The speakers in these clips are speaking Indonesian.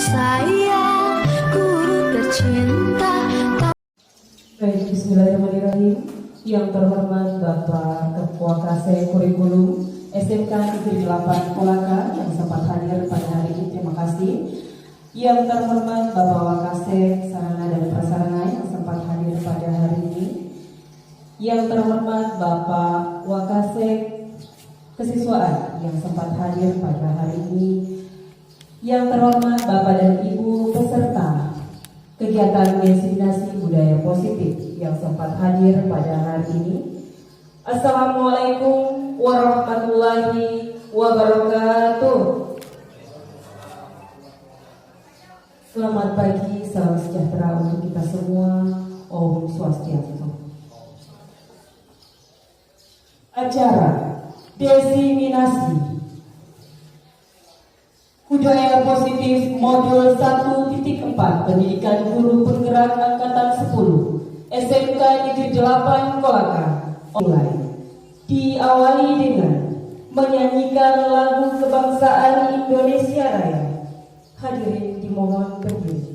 sayang, guru tercinta. Baik, bismillahirrahmanirrahim. Yang terhormat Bapak Ketua KC Kurikulum SMK Negeri 8 Kolaka yang sempat hadir pada hari ini, terima kasih. Yang terhormat Bapak Wakasek Sarana dan Prasarana yang sempat hadir pada hari ini. Yang terhormat Bapak Wakasek Kesiswaan yang sempat hadir pada hari ini. Yang terhormat Bapak dan Ibu peserta kegiatan destinasi budaya positif yang sempat hadir pada hari ini. Assalamualaikum warahmatullahi wabarakatuh. Selamat pagi, salam sejahtera untuk kita semua. Om Swastiastu. Acara diseminasi budaya positif modul 1.4 pendidikan guru penggerak angkatan 10 SMK Negeri 8 Kolaka mulai diawali dengan menyanyikan lagu kebangsaan Indonesia Raya. Hadirin dimohon berdiri.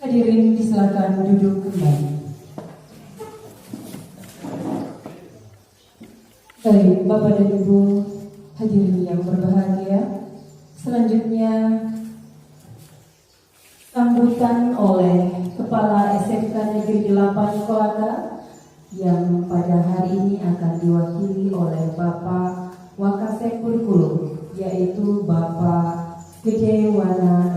Hadirin disilakan duduk kembali. Baik, Bapak dan Ibu hadirin yang berbahagia, selanjutnya sambutan oleh Kepala SMK Negeri 8 Kolaka yang pada hari ini akan diwakili oleh Bapak Wakasek Kurikulum, yaitu Bapak Gede Wana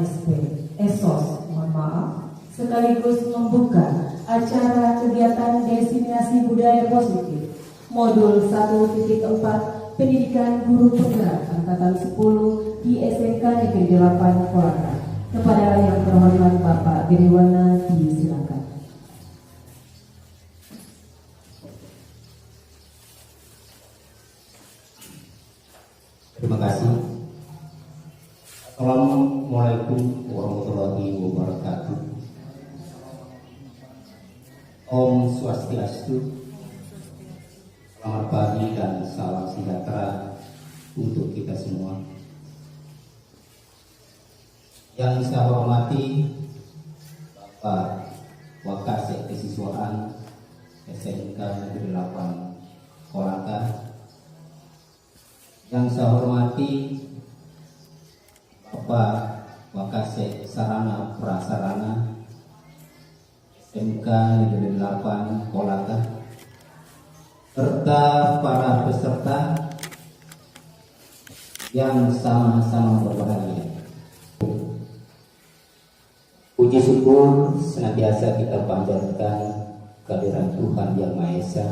Esos, mohon maaf, sekaligus membuka acara kegiatan diseminasi budaya positif modul 1.4 pendidikan guru penggerak angkatan 10 di SMK Negeri 8 Kolaka. Kepada yang terhormat Bapak Giriwana, disilakan. Terima kasih. Assalamualaikum warahmatullahi wabarakatuh. Om Swastiastu. Selamat pagi dan salam sejahtera untuk kita semua. Yang saya hormati Bapak Wakasek Kesiswaan SMK Negeri 8 Kolaka. Yang saya hormati Bapak Wakasek Sarana Prasarana SMK Negeri 8 Kolaka, serta para peserta yang sama-sama berbahagia. Puji syukur senantiasa kita panjatkan kehadiran Tuhan Yang Maha Esa,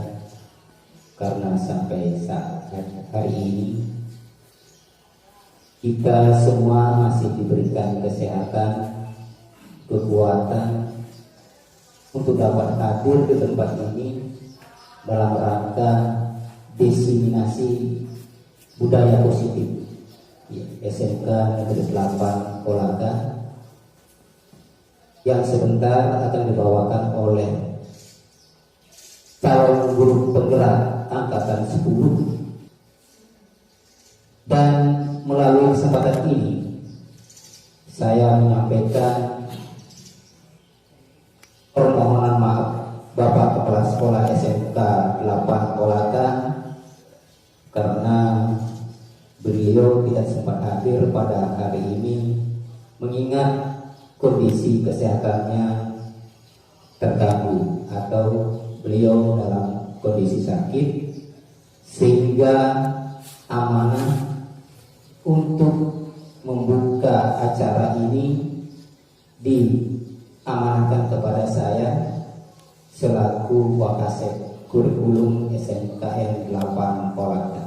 karena sampai saat hari ini kita semua masih diberikan kesehatan, kekuatan, kesempatan untuk dapat hadir di tempat ini dalam rangka diseminasi budaya positif SMK Negeri 8 Kolaka yang sebentar akan dibawakan oleh calon guru penggerak angkatan 10. Dan melalui kesempatan ini saya menyampaikan permohonan maaf Bapak Kepala Sekolah SMK 8 Kolaka karena beliau tidak sempat hadir pada hari ini mengingat kondisi kesehatannya terganggu atau beliau dalam kondisi sakit, sehingga amanah untuk membuka acara ini diamanahkan kepada saya selaku Wakasek Kurikulum SMKN 8 Kolaka.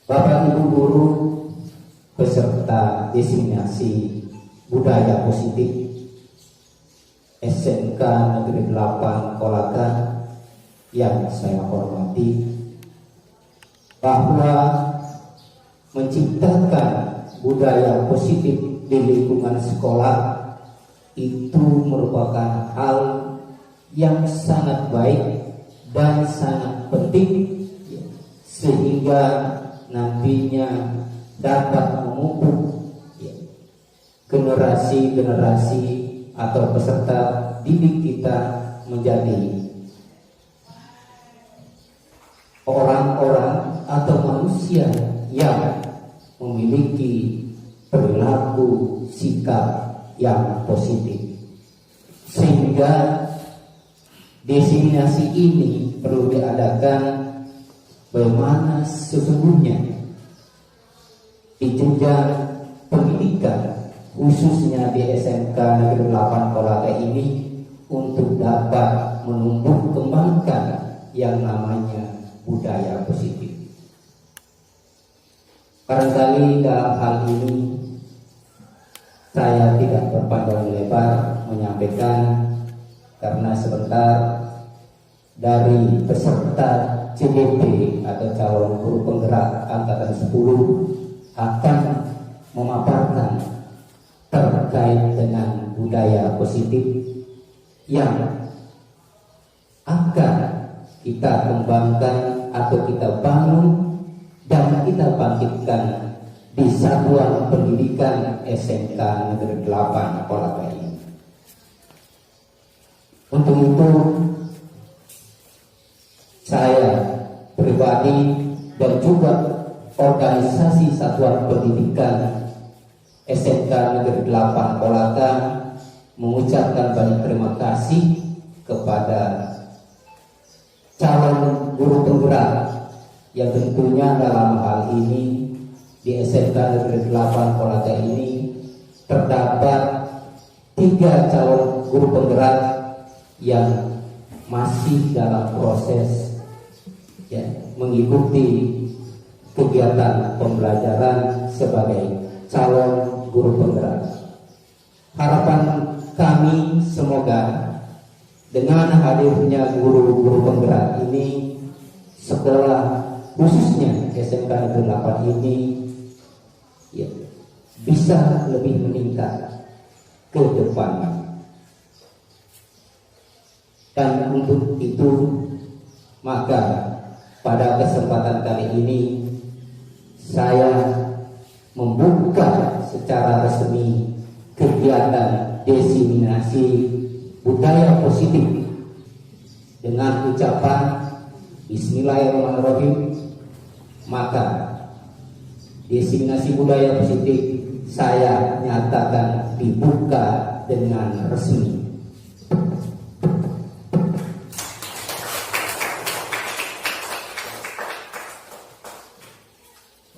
Bapak Ibu guru peserta diseminasi budaya positif SMK Negeri 8 Kolaka yang saya hormati, bahwa menciptakan budaya positif di lingkungan sekolah itu merupakan hal yang sangat baik dan sangat penting, sehingga nantinya dapat memupuk generasi-generasi atau peserta didik kita menjadi orang-orang atau manusia yang memiliki perilaku sikap yang positif. Sehingga diseminasi ini perlu diadakan bagaimana sesungguhnya di jenjang pendidikan khususnya di SMK Negeri 8 Kolaka ini untuk dapat menumbuh kembangkan yang namanya budaya positif. Barangkali dalam hal ini saya tidak berpanjang lebar menyampaikan karena sebentar dari peserta CBP atau calon guru penggerak angkatan 10 akan memaparkan terkait dengan budaya positif yang akan kita kembangkan atau kita bangun dan kita bangkitkan di satuan pendidikan SMK Negeri 8 Kolaka ini. Untuk itu saya pribadi dan juga organisasi satuan pendidikan SMK Negeri 8 Kolaka mengucapkan banyak terima kasih kepada calon guru penggerak yang tentunya dalam hal ini di SMK Negeri 8 Kolaka ini terdapat 3 calon guru penggerak yang masih dalam proses mengikuti kegiatan pembelajaran sebagai calon guru penggerak. Harapan kami semoga dengan hadirnya guru-guru penggerak ini, sekolah khususnya SMK Negeri 8 ini bisa lebih meningkat ke depan. Dan untuk itu maka pada kesempatan kali ini saya membuka secara resmi kegiatan diseminasi budaya positif dengan ucapan Bismillahirrahmanirrahim. Maka diseminasi budaya positif saya nyatakan dibuka dengan resmi.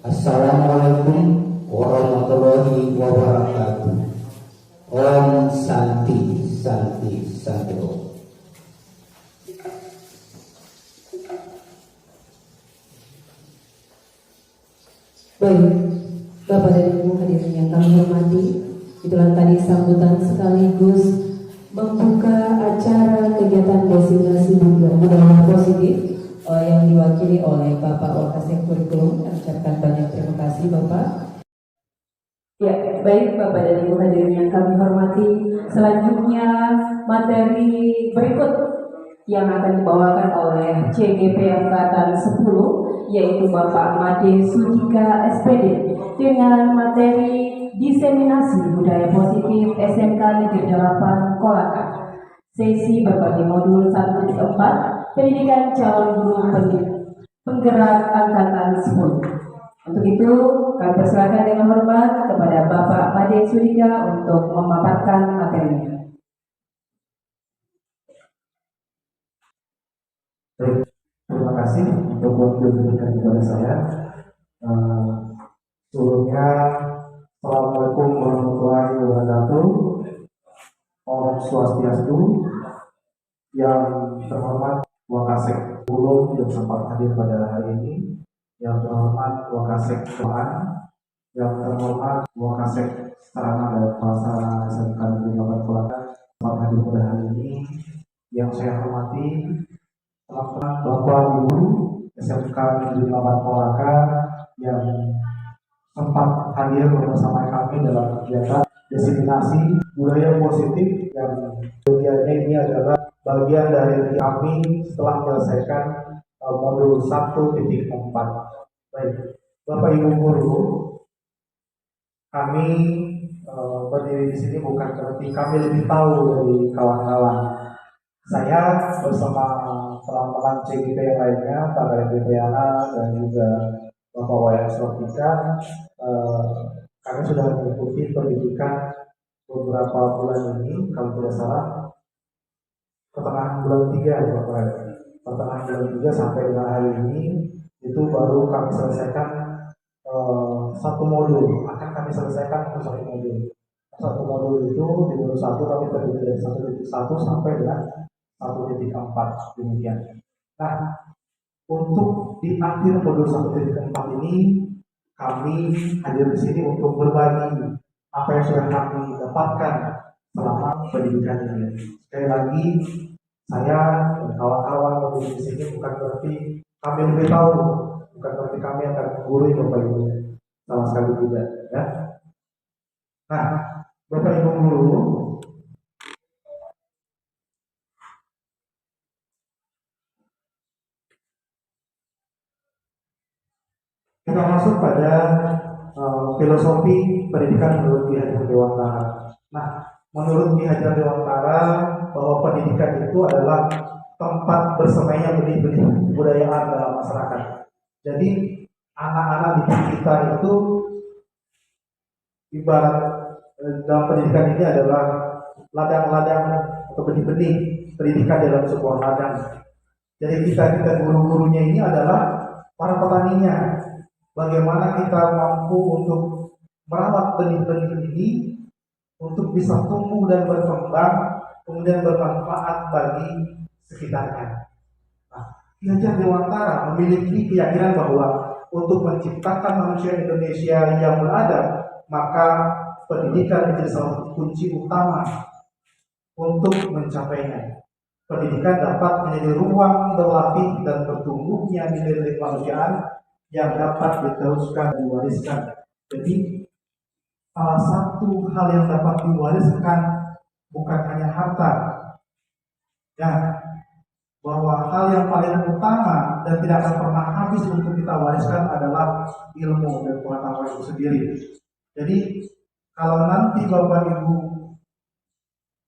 Assalamualaikum warahmatullahi wabarakatuh. Om Santi Santi Santi Om. Baik, Bapak dan Ibu hadirin yang kami hormati, di Itulah tadi sambutan sekaligus membuka acara kegiatan destinasi budaya positif yang diwakili oleh Bapak Wakasek Kurikulum. Kami ucapkan banyak terima kasih Bapak. Ya, baik Bapak dan Ibu hadirin yang kami hormati. Selanjutnya materi berikut yang akan dibawakan oleh CGP Angkatan 10 yaitu Bapak Made Sudika SPD dengan materi diseminasi budaya positif SMK Negeri 8 Kolaka. Sesi berbagai modul 1.4 pendidikan calon guru penggerak Angkatan 10. Untuk itu, kami persilakan dengan hormat kepada Bapak Made Sudika untuk memaparkan materinya. Baik, terima kasih untuk waktu yang diberikan kepada saya. Sebelumnya, Assalamualaikum warahmatullahi wabarakatuh. Om Swastiastu. Yang terhormat Wakasek Kurikulum yang sempat hadir pada hari ini, yang terhormat Wakasek Tuhan, yang terhormat Wakasek Sarana dan Prasarana SMK Negeri 8 Kolaka sempat hadir pada hari ini, yang saya hormati teman-teman Bapak Ibu SMK Negeri 8 Kolaka yang sempat hadir bersama kami dalam kegiatan destinasi budaya positif yang kegiatannya ini adalah bagian dari kami setelah menyelesaikan modul 1.4. Baik, Bapak Ibu guru, kami berdiri di sini bukan berarti kami lebih tahu dari kawan-kawan. Saya bersama teman-teman CGP yang lainnya, Pak Kadep BPAA dan juga Bapak Wayan Swatika, kami sudah mengikuti pendidikan beberapa bulan ini, kalau tidak salah pertengahan bulan 3 ya Bapak. Pertengahan bulan 3 sampai dengan hari ini itu baru kami selesaikan satu modul. Akan kami selesaikan satu modul. Satu modul itu di modul 1 kami terdiri dari 1.1 sampai dengan 1.4 demikian. Nah, untuk di akhir modul 1.4 ini kami hadir di sini untuk berbagi apa yang sudah kami dapatkan selama pendidikan ini. Sekali lagi, saya dan kawan-kawan berdiri di sini bukan berarti kami lebih tahu, bukan berarti kami akan menggurui Bapak Ibu, sama sekali tidak. Ya. Nah, Bapak Ibu guru, kita masuk pada filosofi pendidikan menurut Ki Hajar Dewantara. Nah, menurut Ki Hajar Dewantara bahwa pendidikan itu adalah tempat bersemainya benih-benih kebudayaan dalam masyarakat. Jadi anak-anak didik kita itu ibarat dalam pendidikan ini adalah ladang-ladang atau benih-benih pendidikan dalam sebuah ladang. Jadi kita guru-gurunya ini adalah para petaninya. Bagaimana kita mampu untuk merawat benih-benih ini untuk bisa tumbuh dan berkembang, kemudian bermanfaat bagi sekitarnya. Nah, Ki Hajar Dewantara memiliki keyakinan bahwa untuk menciptakan manusia Indonesia yang beradab, maka pendidikan menjadi salah satu kunci utama untuk mencapainya. Pendidikan dapat menjadi ruang berlatih dan bertumbuhnya nilai-nilai kemanusiaan yang dapat diteruskan dan diwariskan. Jadi salah satu hal yang dapat diwariskan bukan hanya harta, ya, bahwa hal yang paling utama dan tidak akan pernah habis untuk kita wariskan adalah ilmu dan pengetahuan itu sendiri. Jadi kalau nanti Bapak Ibu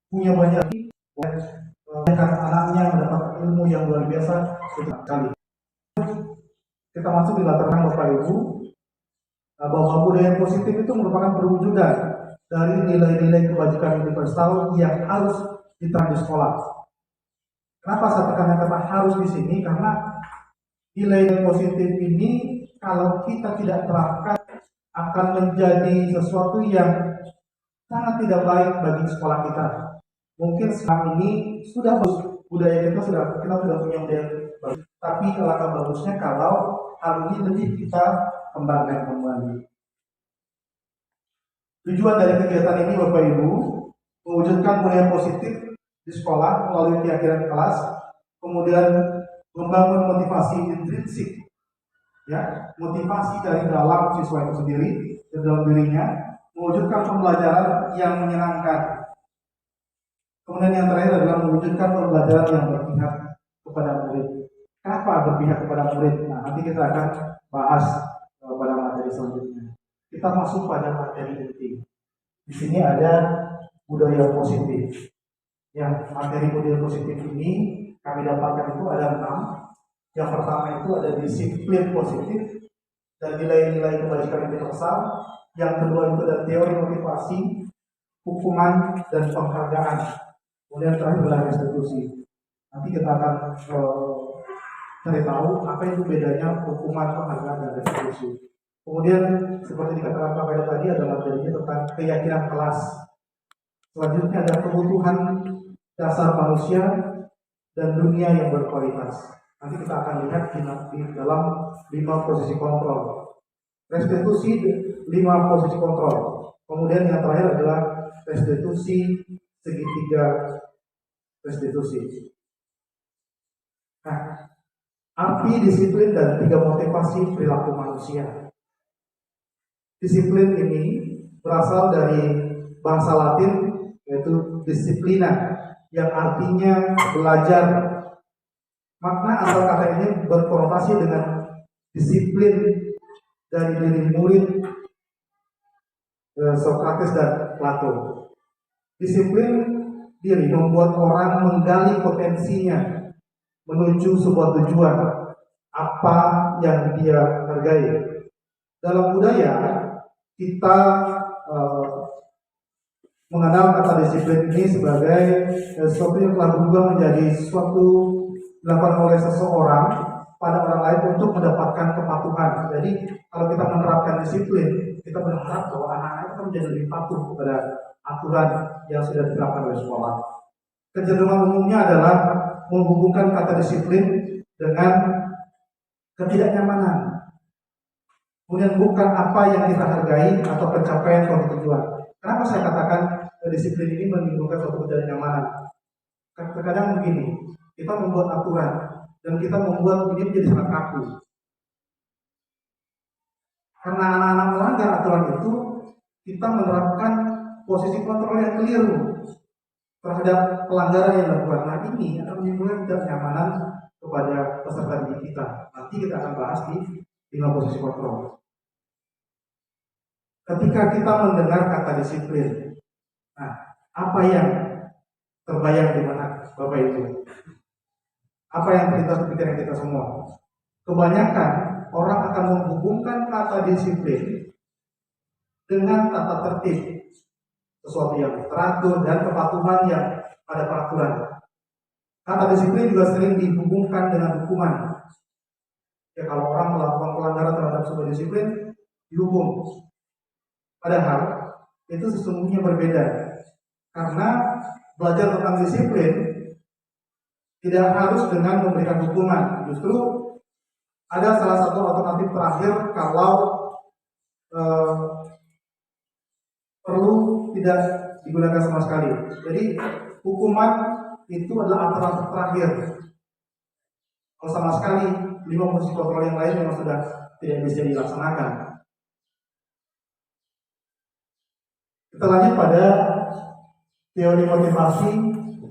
punya banyak anaknya mendapatkan ilmu yang luar biasa sekali. Kita masuk di latar belakang Bapak Ibu bahwa budaya positif itu merupakan perwujudan dari nilai-nilai kebajikan universal yang harus diterapkan di sekolah. Kenapa saya tekankan kata harus di sini? Karena nilai positif ini kalau kita tidak terapkan akan menjadi sesuatu yang sangat tidak baik bagi sekolah kita. Mungkin sekarang ini sudah budaya kita sudah punya budaya bagus, tapi alangkah bagusnya kalau hal ini lebih kita kembangkan kembali. Tujuan dari kegiatan ini Bapak Ibu mewujudkan budaya positif di sekolah melalui keyakinan kelas, kemudian membangun motivasi intrinsik, ya, motivasi dari dalam siswa itu sendiri, dari dalam dirinya, mewujudkan pembelajaran yang menyenangkan. Kemudian yang terakhir adalah mewujudkan pembelajaran yang berpihak kepada murid. Kenapa berpihak kepada murid? Nah, nanti kita akan bahas pada materi selanjutnya. Kita masuk pada materi inti. Di sini ada budaya positif. Yang materi budaya positif ini kami dapatkan itu ada 6. Yang pertama itu ada disiplin positif dan nilai-nilai kebajikan universal. Yang kedua itu ada teori motivasi, hukuman, dan penghargaan. Kemudian terakhir adalah restitusi. Nanti kita akan cari tahu apa itu bedanya hukuman, penghargaan, dan restitusi. Kemudian seperti dikatakan Pak Kaido tadi ada materinya tentang keyakinan kelas. Selanjutnya ada kebutuhan dasar manusia dan dunia yang berkualitas. Nanti kita akan lihat di dalam 5 posisi kontrol. Restitusi 5 posisi kontrol. Kemudian yang terakhir adalah restitusi segitiga restitusi. Nah, arti disiplin dan 3 motivasi perilaku manusia. Disiplin ini berasal dari bahasa Latin yaitu disiplina yang artinya belajar. Makna asal kata ini berkonotasi dengan disiplin dari diri murid Sokrates dan Plato. Disiplin diri membuat orang menggali potensinya menuju sebuah tujuan apa yang dia hargai. Dalam budaya kita mengenal kata disiplin ini sebagai sesuatu yang telah berubah menjadi sesuatu dilakukan oleh seseorang pada orang lain untuk mendapatkan kepatuhan. Jadi kalau kita menerapkan disiplin, kita berharap bahwa anak-anak itu menjadi lebih patuh kepada aturan yang sudah diterapkan oleh sekolah. Kecenderungan umumnya adalah menghubungkan kata disiplin dengan ketidaknyamanan. Kemudian bukan apa yang kita hargai atau pencapaian suatu tujuan. Kenapa saya katakan disiplin ini menimbulkan suatu ketidaknyamanan? Terkadang begini, kita membuat aturan dan kita membuat ini menjadi sangat kaku. Karena anak-anak melanggar aturan itu, kita menerapkan posisi kontrol yang keliru terhadap pelanggaran yang dilakukan. Nah, ini akan menimbulkan ketidaknyamanan kepada peserta didik kita. Nanti kita akan bahas di 5 posisi kontrol. Ketika kita mendengar kata disiplin, nah, apa yang terbayang di mana Bapak Ibu? Apa yang terlintas di pikiran kita semua? Kebanyakan orang akan menghubungkan kata disiplin dengan tata tertib, sesuatu yang teratur dan kepatuhan yang ada peraturan. Kata disiplin juga sering dihubungkan dengan hukuman. Ya, kalau orang melakukan pelanggaran terhadap sebuah disiplin, dihukum. Padahal itu sesungguhnya berbeda. Karena belajar tentang disiplin tidak harus dengan memberikan hukuman. Justru ada salah satu alternatif terakhir kalau perlu tidak digunakan sama sekali. Jadi hukuman itu adalah alternatif terakhir. Kalau sama sekali 5 posisi kontrol yang lain memang sudah tidak bisa dilaksanakan. Kita lanjut pada teori motivasi,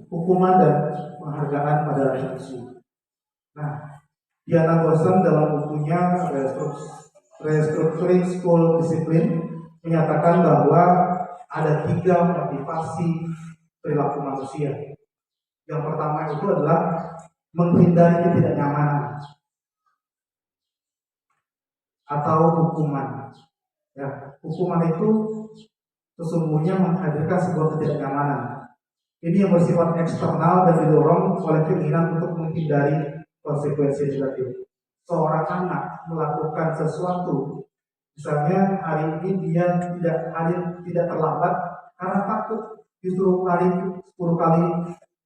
hukuman, dan penghargaan pada restitusi. Nah, Diana Gosson dalam bukunya Restructuring School Discipline menyatakan bahwa ada 3 motivasi perilaku manusia. Yang pertama itu adalah menghindari ketidaknyamanan atau hukuman. Ya, hukuman itu sesungguhnya menghadirkan sebuah ketidaknyamanan. Ini yang bersifat eksternal dan didorong oleh keinginan untuk menghindari konsekuensi negatif. Seorang anak melakukan sesuatu, misalnya hari ini dia tidak terlambat karena takut, justru lari 10 kali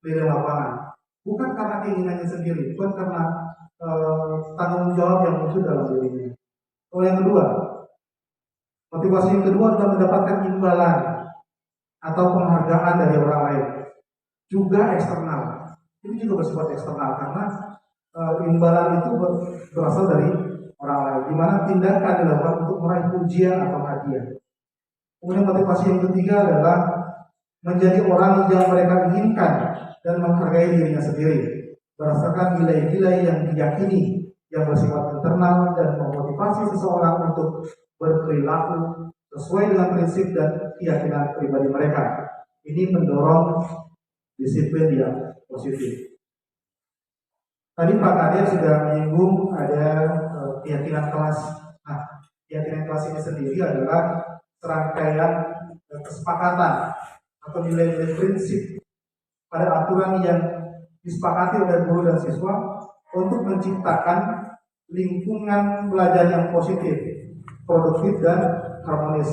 keliling lapangan. Bukan karena keinginannya sendiri, bukan karena tanggung jawab yang muncul dalam dirinya. Yang kedua, Motivasi yang kedua adalah mendapatkan imbalan atau penghargaan dari orang lain, juga eksternal. Ini juga bersifat eksternal karena imbalan itu berasal dari orang lain, di mana tindakan dilakukan untuk meraih pujian atau hadiah. Kemudian motivasi yang ketiga adalah menjadi orang yang mereka inginkan dan menghargai dirinya sendiri berdasarkan nilai-nilai yang diyakini yang bersifat internal dan memotivasi seseorang untuk berperilaku sesuai dengan prinsip dan keyakinan pribadi mereka. Ini mendorong disiplin yang positif. Tadi Pak Kadir sudah menyinggung ada keyakinan kelas. Nah, keyakinan kelas ini sendiri adalah serangkaian kesepakatan atau nilai-nilai prinsip pada aturan yang disepakati oleh guru dan siswa untuk menciptakan lingkungan belajar yang positif, produktif, dan harmonis.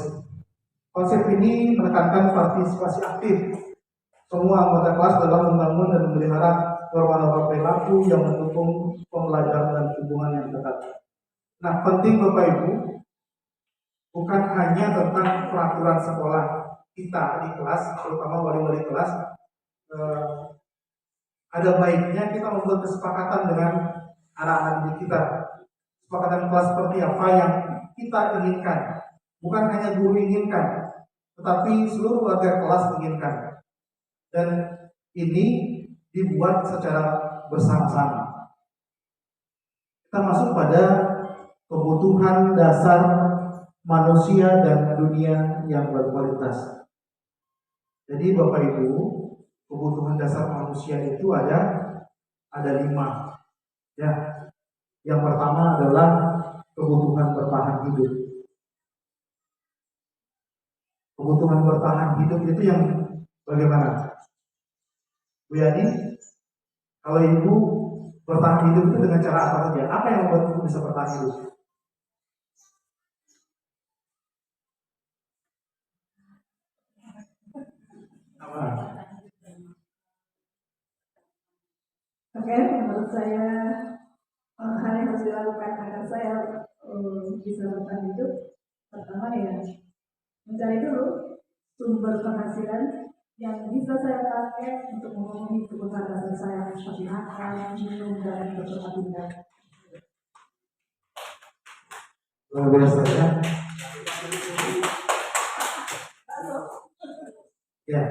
Konsep ini menekankan partisipasi aktif semua anggota kelas dalam membangun dan memelihara norma-norma perilaku yang mendukung pembelajaran dan hubungan yang dekat. Nah, penting Bapak Ibu, bukan hanya tentang peraturan sekolah kita di kelas, terutama wali-wali kelas. Ada baiknya kita membuat kesepakatan dengan anak-anak didik kita. Kesepakatan kelas seperti apa yang kita inginkan. Bukan hanya guru inginkan, tetapi seluruh warga kelas inginkan. Dan ini dibuat secara bersama-sama. Kita masuk pada kebutuhan dasar manusia dan dunia yang berkualitas. Jadi Bapak Ibu, kebutuhan dasar manusia itu ada 5. Ya, yang pertama adalah kebutuhan bertahan hidup. Kebutuhan bertahan hidup itu yang bagaimana? Bu Yani, kalau Ibu bertahan hidup itu dengan cara apa saja? Apa yang membuat Ibu bisa bertahan hidup? Apa? Oke, menurut saya hal yang harus dilakukan agar saya bisa bertahan hidup, pertama ya mencari dulu sumber penghasilan yang bisa saya pakai untuk memenuhi kebutuhan dasar saya seperti makan, minum, dan bertempat tinggal. Luar biasa ya. Ya.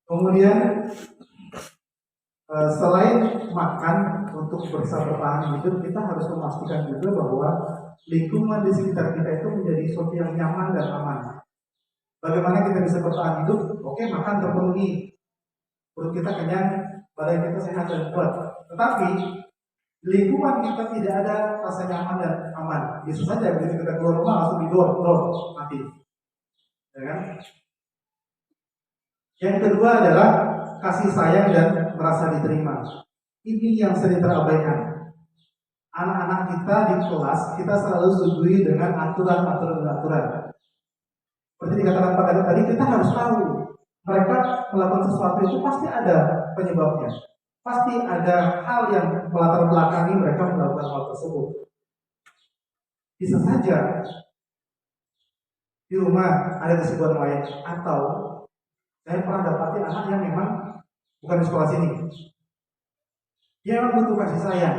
Kemudian selain makan untuk bisa bertahan hidup, kita harus memastikan juga bahwa lingkungan di sekitar kita itu menjadi sesuatu yang nyaman dan aman. Bagaimana kita bisa bertahan hidup? Oke, makan terpenuhi, perut kita kenyang, badan kita sehat dan kuat. Tetapi lingkungan kita tidak ada rasa nyaman dan aman. Bisa saja begitu kita keluar rumah langsung didor, mati. Ya kan? Yang kedua adalah kasih sayang dan merasa diterima. Ini yang sering terabaikan. Anak-anak kita di kelas kita selalu suguhi dengan aturan. Seperti dikatakan Pak Kadut tadi, kita harus tahu mereka melakukan sesuatu itu pasti ada penyebabnya. Pasti ada hal yang melatar belakangi mereka melakukan hal tersebut. Bisa saja di rumah ada kesibukan lain, atau saya pernah dapati anak yang memang bukan di sekolah sini. Dia memang butuh kasih sayang.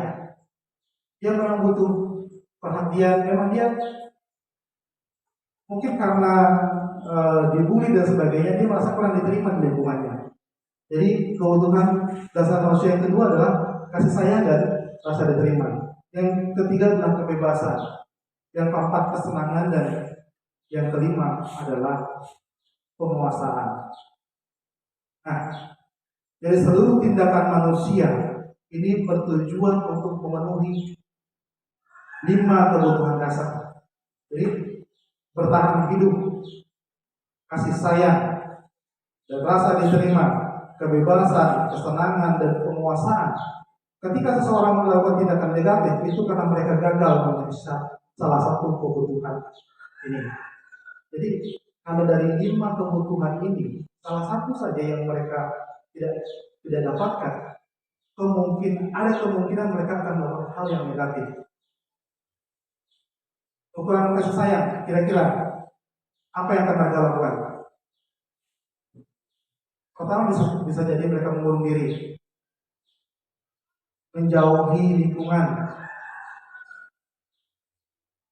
Dia memang butuh perhatian. Memang dia mungkin karena dibully dan sebagainya, dia merasa kurang diterima di lingkungannya. Jadi kebutuhan dasar manusia yang kedua adalah kasih sayang dan rasa diterima. Yang ketiga adalah kebebasan. Yang keempat kesenangan, dan yang kelima adalah penguasaan. Nah, dari seluruh tindakan manusia ini bertujuan untuk memenuhi 5 kebutuhan dasar. Jadi bertahan hidup, kasih sayang, dan rasa diterima, kebebasan, kesenangan, dan penguasaan. Ketika seseorang melakukan tindakan negatif, itu karena mereka gagal memenuhi salah satu kebutuhan ini. Jadi kalau dari 5 kebutuhan ini, salah satu saja yang mereka tidak dapatkan, ada kemungkinan mereka akan melakukan hal yang negatif. ukuran kasih sayang, kira-kira apa yang akan mereka lakukan? Pertama bisa jadi mereka mengurung diri, menjauhi lingkungan.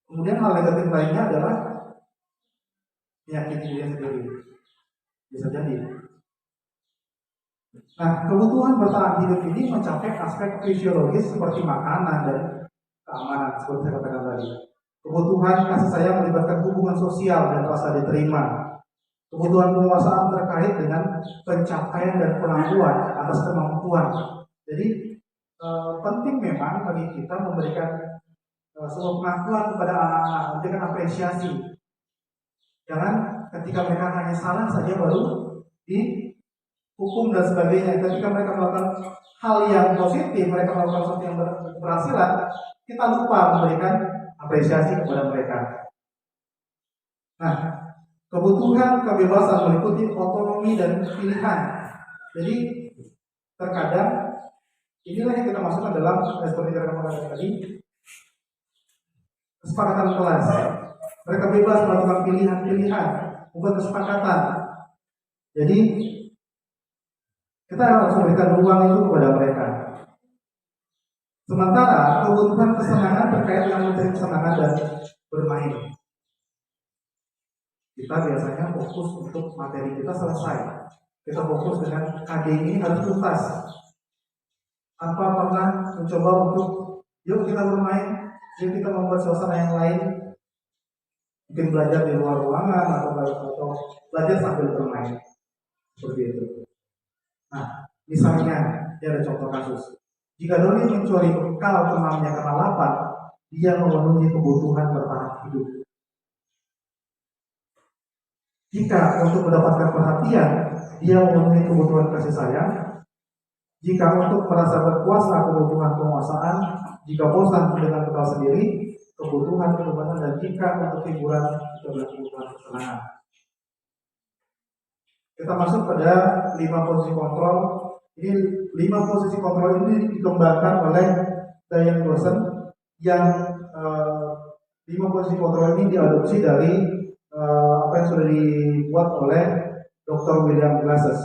Kemudian hal negatif lainnya adalah menyakiti diri sendiri. Bisa jadi. Nah, kebutuhan bertahan hidup ini mencapai aspek fisiologis seperti makanan dan keamanan, seperti saya katakan tadi. Kebutuhan kasih sayang melibatkan hubungan sosial dan rasa diterima. Kebutuhan penguasaan terkait dengan pencapaian dan pengakuan atas kemampuan. Jadi penting memang bagi kita memberikan sebuah pengakuan kepada anak-anak, memberikan apresiasi. Jangan ketika mereka hanya salah saja baru dihukum dan sebagainya. Ketika mereka melakukan hal yang positif, mereka melakukan sesuatu yang berhasilan, kita lupa memberikan apresiasi kepada mereka. Nah, kebutuhan kebebasan meliputi otonomi dan pilihan. Jadi terkadang inilah yang kita masukkan dalam seperti yang kita tadi, kesepakatan kelas. Mereka bebas melakukan pilihan-pilihan, membuat kesepakatan. Jadi kita harus memberikan ruang itu kepada mereka. Sementara kebutuhan kesenangan terkait dengan mencari kesenangan dan bermain. Kita biasanya fokus untuk materi kita selesai. Kita fokus dengan KD ini harus tuntas. Tanpa pernah mencoba untuk yuk kita bermain, yuk kita membuat suasana yang lain. Mungkin belajar di luar ruangan atau belajar sambil bermain. Seperti itu. Nah, misalnya ini ada contoh kasus. Jika Doni mencuri bekal temannya karena lapar, dia memenuhi kebutuhan bertahan hidup. Jika untuk mendapatkan perhatian, dia memenuhi kebutuhan kasih sayang. Jika untuk merasa berkuasa, kebutuhan penguasaan. Jika bosan dengan bekal sendiri, kebutuhan kebebasan. Dan jika untuk hiburan, itu adalah kebutuhan kesenangan. Kita masuk pada 5 posisi kontrol. Ini 5 posisi kontrol ini dikembangkan oleh Diane Dawson yang 5 posisi kontrol ini diadopsi dari apa yang sudah dibuat oleh Dr. William Glasses.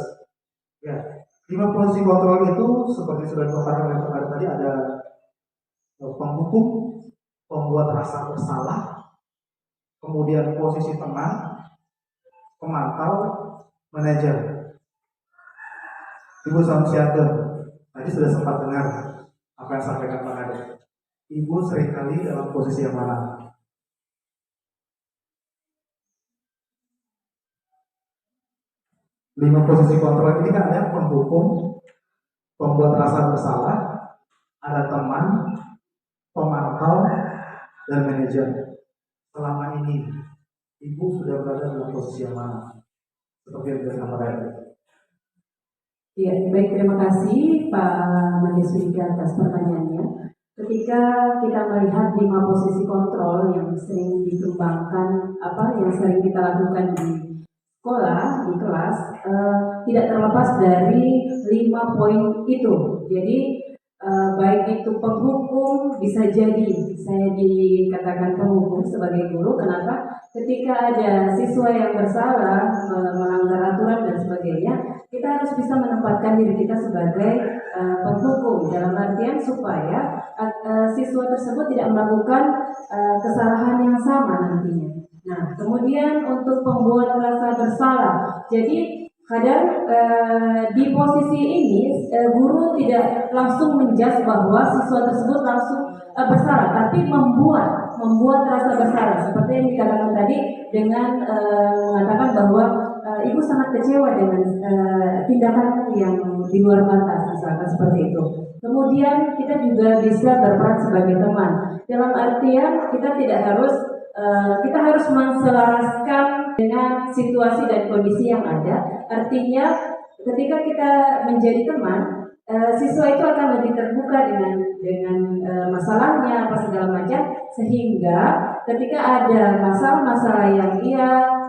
Ya, 5 posisi kontrol itu seperti sudah dikatakan oleh Pak tadi, ada penghukum, pembuat rasa bersalah, kemudian posisi teman, pemantau, manajer. Ibu Samsiatur tadi sudah sempat dengar apa yang sampaikan Pak Ade. Ibu seringkali dalam posisi yang mana? Lima posisi kontrol ini kan ada penghukum, pembuat rasa bersalah, ada teman, pemantau, dan manajer. Selama ini ibu sudah berada dalam posisi yang mana? Seperti yang dijelaskan Pak Ade. Ya, baik, terima kasih Pak Made Sudika atas pertanyaannya. Ketika kita melihat 5 posisi kontrol yang sering dikembangkan, yang sering kita lakukan di sekolah, di kelas, tidak terlepas dari 5 poin itu. Jadi baik itu penghukum, bisa jadi saya dikatakan penghukum sebagai guru. Kenapa? Ketika ada siswa yang bersalah, melanggar aturan dan sebagainya, kita harus bisa menempatkan diri kita sebagai penghukum, dalam artian supaya siswa tersebut tidak melakukan kesalahan yang sama nantinya. Nah, kemudian untuk pembuat rasa bersalah, jadi kadang di posisi ini guru tidak langsung menjudge bahwa siswa tersebut langsung bersalah, tapi membuat rasa bersalah, seperti yang dikatakan tadi dengan mengatakan bahwa ibu sangat kecewa dengan tindakan yang di luar batas, misalkan seperti itu. Kemudian kita juga bisa berperan sebagai teman, dalam artian kita tidak harus kita harus menselaraskan dengan situasi dan kondisi yang ada. Artinya ketika kita menjadi teman, siswa itu akan lebih terbuka dengan masalahnya apa segala macam, sehingga ketika ada masalah-masalah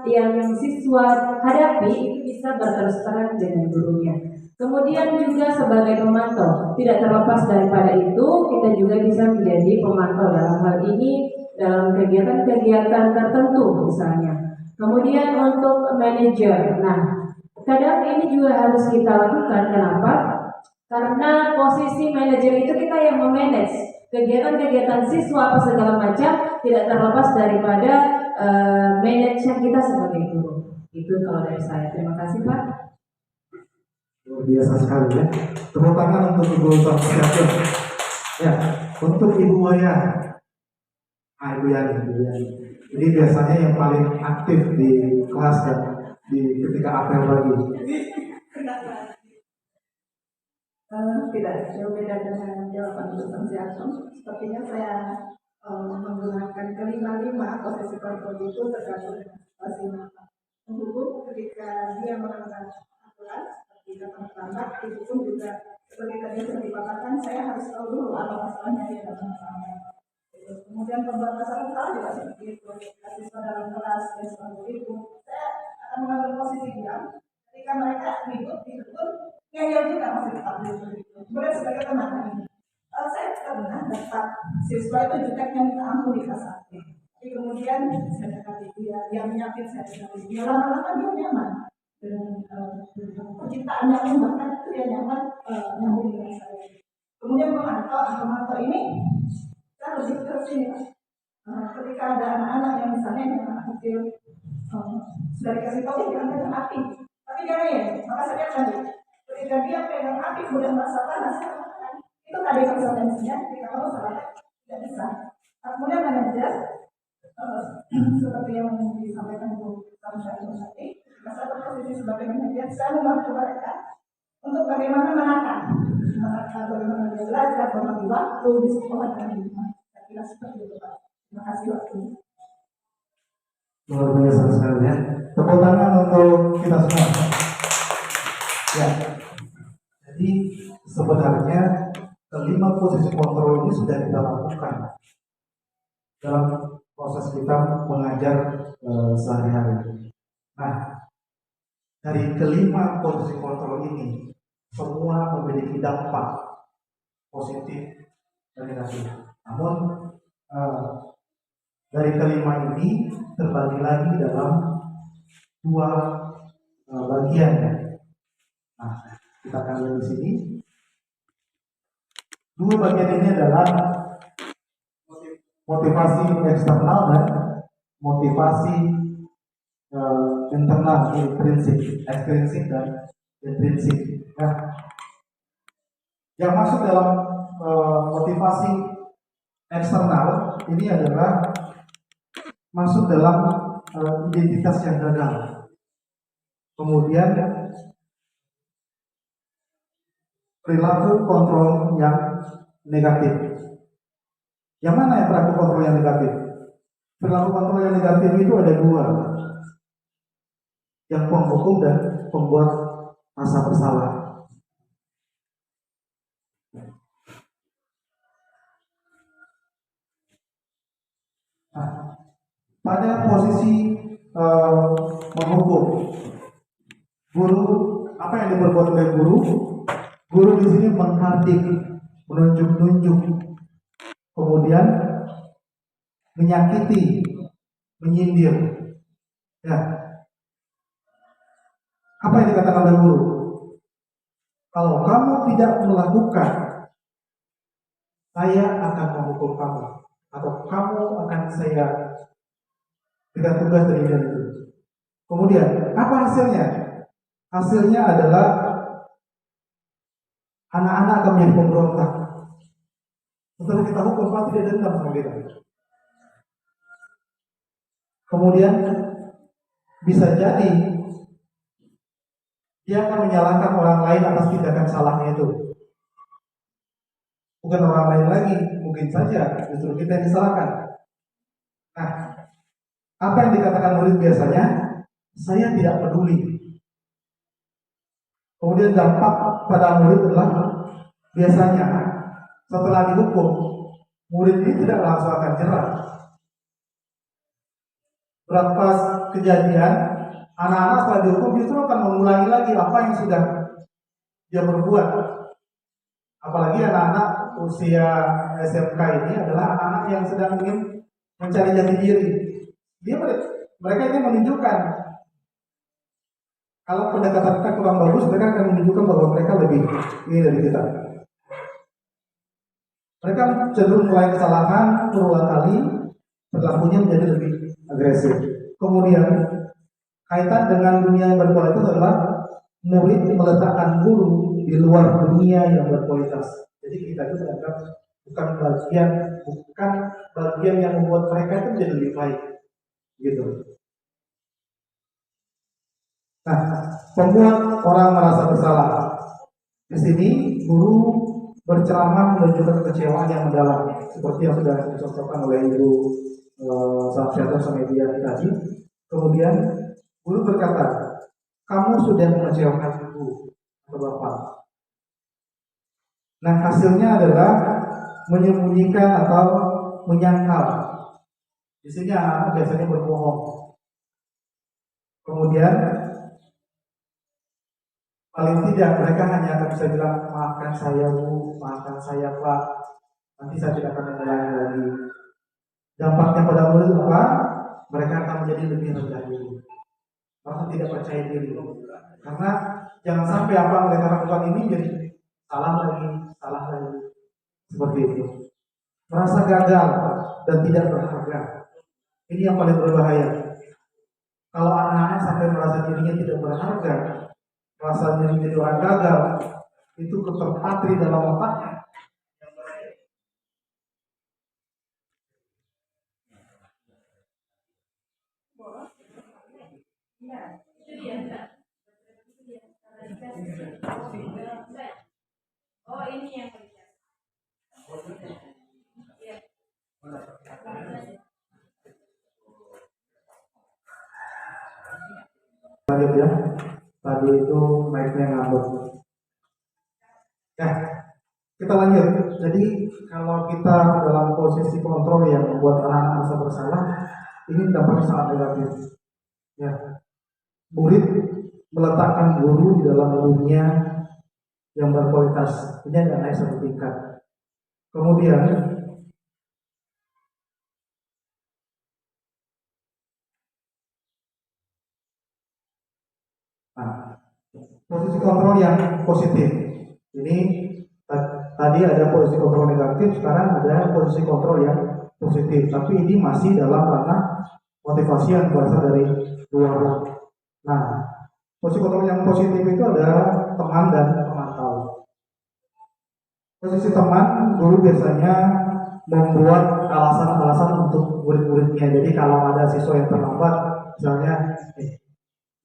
yang siswa hadapi itu bisa berterus terang dengan gurunya. Kemudian juga sebagai pemantau, tidak terlepas daripada itu kita juga bisa menjadi pemantau. Dalam hal ini dalam kegiatan-kegiatan tertentu misalnya. Kemudian untuk manajer, nah kadang ini juga harus kita lakukan. Kenapa? Karena posisi manajer itu kita yang memanage kegiatan-kegiatan siswa apa segala macam, tidak terlepas daripada manajer kita sebagai guru. Itu kalau dari saya. Terima kasih Pak. Luar biasa sekali ya. Tepuk tangan untuk Ibu Sosial. Ya, untuk Ibu Waya. Ibu Yani. Jadi biasanya yang paling aktif di kelas dan ketika apel lagi. Tidak jauh beda dengan jawaban Bu Santiago. Sepertinya saya menggunakan kelima-lima posisi kontrol itu tergantung dengan situasi hukum ketika dia melanggar aturan seperti dapat terlambat, itu pun juga seperti tadi sudah dipaparkan, saya harus tahu dulu apa masalahnya di dalam terlambat. Kemudian pembuat masalah juga seperti itu, siswa dalam kelas dan seperti itu, saya akan mengambil posisi diam ketika mereka ribut ngeyel juga masih tetap begitu. Kemudian sebagai teman ini, saya pernah dapat siswa itu juteknya minta ampun di kelas 1. Tapi kemudian saya dekati dia menyakit saya sekali. Dia lama-lama dia nyaman dengan penciptaan yang bahkan itu dia nyaman nyambung dengan saya. Kemudian pemantau ini saya lebih ke sini. Ketika ada anak-anak yang misalnya yang anak kecil sudah dikasih tahu jangan pegang api, tapi dia ya, maka saya tadi ketika dia pegang api kemudian merasa panas, itu tadi konsekuensinya ketika kamu salah tidak bisa. Kemudian manajer seperti yang disampaikan Bu Samsyah tadi, ketika saya berposisi sebagai manajer, saya membantu mereka untuk bagaimana menakar bagaimana dia belajar, berbagi waktu di sekolah dan di rumah. Saya kira seperti itu Pak. Terima kasih waktunya. Luar biasa sekali ya. Tepuk tangan untuk kita semua. Ya. Jadi sebenarnya kelima posisi kontrol ini sudah kita lakukan dalam proses kita mengajar sehari-hari. Nah, dari kelima posisi kontrol ini semua memiliki dampak positif dan negatif. Namun dari kelima ini terbagi lagi dalam dua bagian. Nah, kita akan lihat di sini. Dua bagian ini adalah motivasi eksternal dan motivasi internal, ekstrinsik dan intrinsik. Nah, yang masuk dalam motivasi eksternal ini adalah masuk dalam identitas yang gagal. Kemudian perilaku kontrol yang negatif. Yang mana yang perilaku kontrol yang negatif? Perilaku kontrol yang negatif itu ada dua. Yang penghukum dan pembuat rasa bersalah. Nah, pada posisi menghukum, guru apa yang diperbuat oleh guru? Guru di sini menghardik, menunjuk-nunjuk, kemudian menyakiti, menyindir. Ya, apa yang dikatakan oleh guru? Kalau kamu tidak melakukan, saya akan menghukum kamu, atau kamu akan saya berikan tugas dari itu. Kemudian apa hasilnya? Hasilnya adalah anak-anak akan menjadi pemberontak. Setelah kita hukum, pasti dia dendam sama kita. Kemudian bisa jadi dia akan menyalahkan orang lain atas tindakan salahnya itu. Bukan orang lain lagi, mungkin saja justru kita yang disalahkan. Nah, apa yang dikatakan murid biasanya? Saya tidak peduli. Kemudian dampak pada murid adalah biasanya setelah dihukum, murid ini tidak langsung akan jerah. Berapa kejadian anak-anak setelah dihukum justru akan mengulangi lagi apa yang sudah dia berbuat. Apalagi anak-anak usia SMK ini adalah anak-anak yang sedang ingin mencari jati diri. Mereka ini menunjukkan kalau pendekatan kita kurang bagus, mereka akan menunjukkan bahwa mereka lebih ini dari kita. Mereka cenderung mulai kesalahan berulang kali, perilakunya menjadi lebih agresif. Kemudian kaitan dengan dunia yang berkualitas adalah murid meletakkan guru di luar dunia yang berkualitas. Jadi kita itu dianggap bukan bagian yang membuat mereka itu menjadi lebih baik, gitu. Nah, membuat orang merasa bersalah. Di sini guru berceramah menunjukkan kekecewaan yang mendalam, seperti yang sudah dicontohkan oleh Ibu Sabsyato Samedia tadi. Kemudian guru berkata, kamu sudah mengecewakan ibu atau bapak. Nah, hasilnya adalah menyembunyikan atau menyangkal. Di sini anak biasanya berbohong. Kemudian paling tidak mereka hanya akan bisa bilang, maafkan saya bu, maafkan saya pak, nanti saya tidak akan mengulangi lagi. Dampaknya pada murid apa? Mereka akan menjadi lebih rendah diri, merasa tidak percaya diri. Karena jangan sampai apa yang mereka lakukan ini jadi salah lagi, seperti itu. Merasa gagal dan tidak berharga. Ini yang paling berbahaya. Kalau anak-anak sampai merasa dirinya tidak berharga, merasa dirinya jadi orang gagal, itu terpatri dalam otaknya. Oh, ini yang Lanjut ya, tadi itu mic-nya ngambek. Nah, kita lanjut. Jadi kalau kita dalam posisi kontrol yang membuat anak-anak merasa bersalah, ini dampaknya sangat negatif. Ya, murid meletakkan guru di dalam dunia yang berkualitas. Ini agak naik satu tingkat. Kemudian posisi kontrol yang positif. Ini tadi ada posisi kontrol negatif, sekarang ada posisi kontrol yang positif. Tapi ini masih dalam ranah motivasi yang berasal dari luar. Nah, posisi kontrol yang positif itu ada teman dan pemantau. Posisi teman, guru biasanya membuat alasan-alasan untuk murid-muridnya. Jadi kalau ada siswa yang terlambat, misalnya,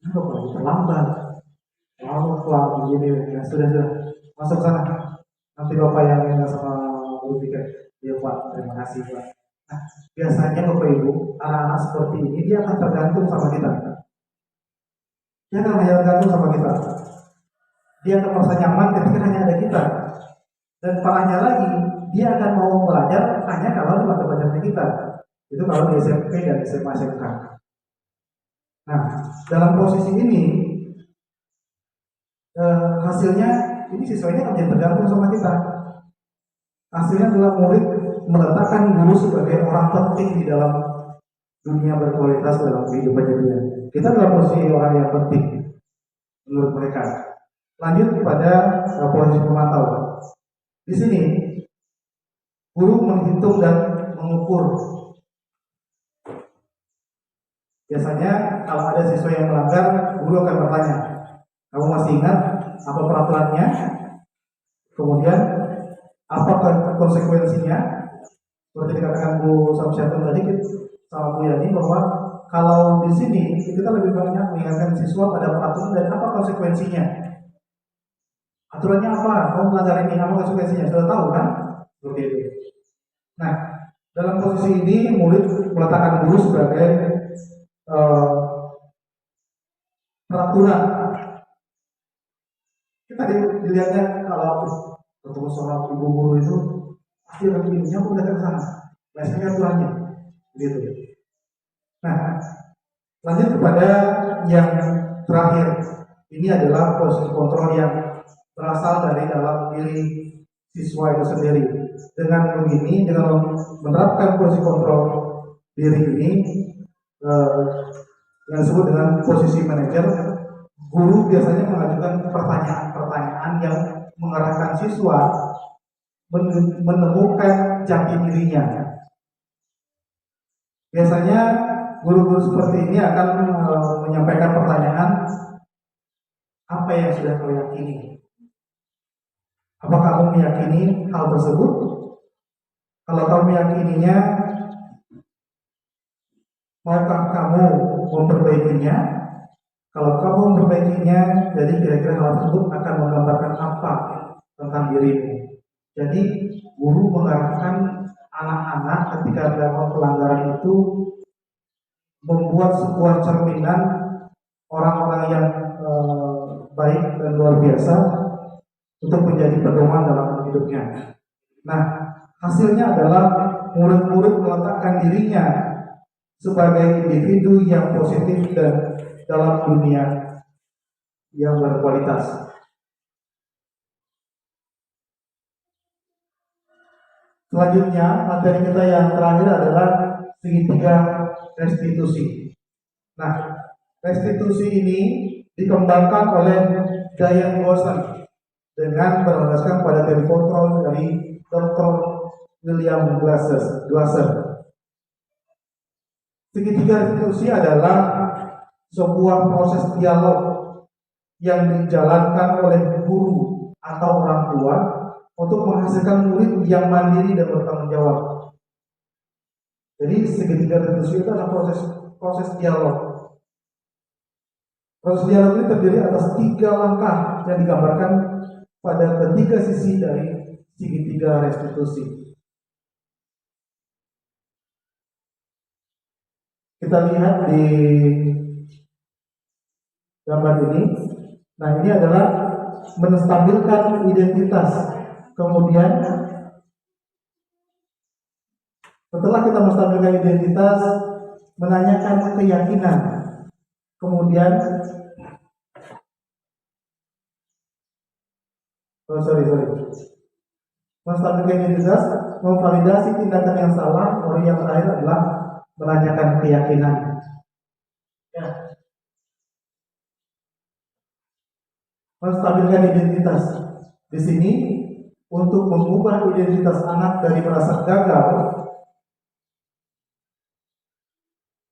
kenapa lagi terlambat? Wah, begini, ya sudah masuk sana. Nanti bapak yang minta sama guru pikir, ya pak, terima kasih pak. Nah, biasanya bapak ibu, anak-anak seperti ini dia akan tergantung sama kita. Dia akan hanya tergantung sama kita. Dia akan merasa nyaman ketika hanya ada kita. Dan parahnya lagi, dia akan mau belajar hanya kalau di mata pelajaran kita. Itu kalau di SMP dan SMA SMK. Nah, dalam posisi ini hasilnya ini siswanya akan tergantung sama kita. Hasilnya adalah murid meletakkan guru sebagai orang penting di dalam dunia berkualitas dalam kehidupannya dia. Kita dalam posisi orang yang penting menurut mereka. Lanjut kepada posisi pemantau. Di sini guru menghitung dan mengukur. Biasanya kalau ada siswa yang melanggar, guru akan bertanya, kamu masih ingat apa peraturannya? Kemudian apa konsekuensinya? Seperti dikatakan Bu Sabsyato tadi sama Bu Yani bahwa kalau di sini kita lebih banyak mengingatkan siswa pada peraturan dan apa konsekuensinya. Aturannya apa? Kamu melanggar ini, apa konsekuensinya? Sudah tahu kan? Seperti itu. Nah, dalam posisi ini murid meletakkan guru sebagai peraturan. Kita dilihatnya kalau ketemu seorang ibu guru itu pasti akan begini, aku udah ke sana. Biasanya aturannya, gitu. Nah, lanjut kepada yang terakhir. Ini adalah posisi kontrol yang berasal dari dalam diri siswa itu sendiri. Dengan begini, dengan menerapkan posisi kontrol diri ini yang disebut dengan posisi manajer, guru biasanya mengajukan pertanyaan-pertanyaan yang mengarahkan siswa menemukan jati dirinya. Biasanya guru-guru seperti ini akan menyampaikan pertanyaan, apa yang sudah kau yakini? Apakah kamu meyakini hal tersebut? Kalau kamu meyakininya, maukah kamu memperbaikinya? Kalau kamu memperbaikinya, jadi kira-kira hal tersebut akan menggambarkan apa tentang dirimu. Jadi guru mengarahkan anak-anak ketika melakukan pelanggaran itu membuat sebuah cerminan orang-orang yang baik dan luar biasa untuk menjadi pedoman dalam hidupnya. Nah, hasilnya adalah murid-murid meletakkan dirinya sebagai individu yang positif dan dalam dunia yang berkualitas. Selanjutnya, materi kita yang terakhir adalah segitiga restitusi. Nah, restitusi ini dikembangkan oleh Diane Wilson dengan berlandaskan pada teori kontrol dari Dr. William Glasser. Segitiga restitusi adalah sebuah proses dialog yang dijalankan oleh guru atau orang tua untuk menghasilkan murid yang mandiri dan bertanggung jawab. Jadi segitiga restitusi itu adalah proses dialog. Proses dialog ini terdiri atas 3 langkah yang digambarkan pada ketiga sisi dari segitiga restitusi. Kita lihat di gambar ini. Nah, ini adalah menstabilkan identitas. Kemudian setelah kita menstabilkan identitas, menanyakan keyakinan. Kemudian menstabilkan identitas, memvalidasi tindakan yang salah, baru yang terakhir adalah menanyakan keyakinan. Ya. Menstabilkan identitas. Di sini untuk mengubah identitas anak dari merasa gagal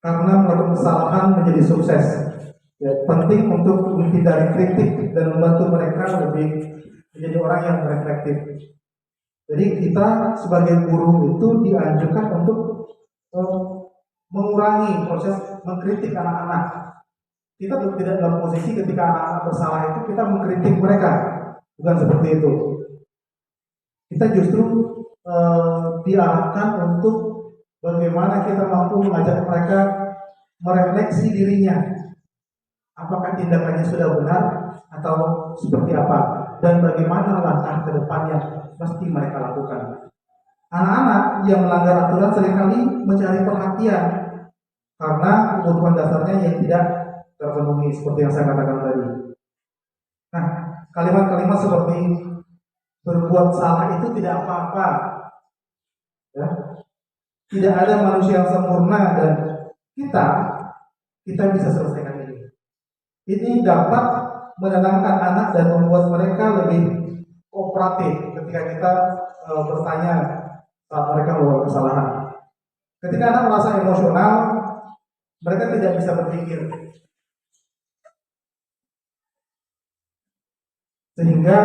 karena melakukan kesalahan menjadi sukses. Ya, penting untuk menghindari kritik dan membantu mereka lebih menjadi orang yang reflektif. Jadi kita sebagai guru itu dianjurkan untuk mengurangi proses mengkritik anak-anak. Kita tidak dalam posisi ketika anak-anak bersalah itu kita mengkritik mereka, bukan seperti itu. Kita justru diarahkan untuk bagaimana kita mampu mengajak mereka merefleksi dirinya. Apakah tindakannya sudah benar atau seperti apa, dan bagaimana langkah ke depan yang mesti mereka lakukan. Anak-anak yang melanggar aturan seringkali mencari perhatian karena kebutuhan dasarnya yang tidak terpenuhi seperti yang saya katakan tadi. Nah, kalimat-kalimat seperti berbuat salah itu tidak apa-apa, ya. Tidak ada manusia yang sempurna dan kita bisa selesaikan ini. Ini dapat menenangkan anak dan membuat mereka lebih kooperatif ketika kita bertanya saat mereka melakukan kesalahan. Ketika anak merasa emosional, mereka tidak bisa berpikir, sehingga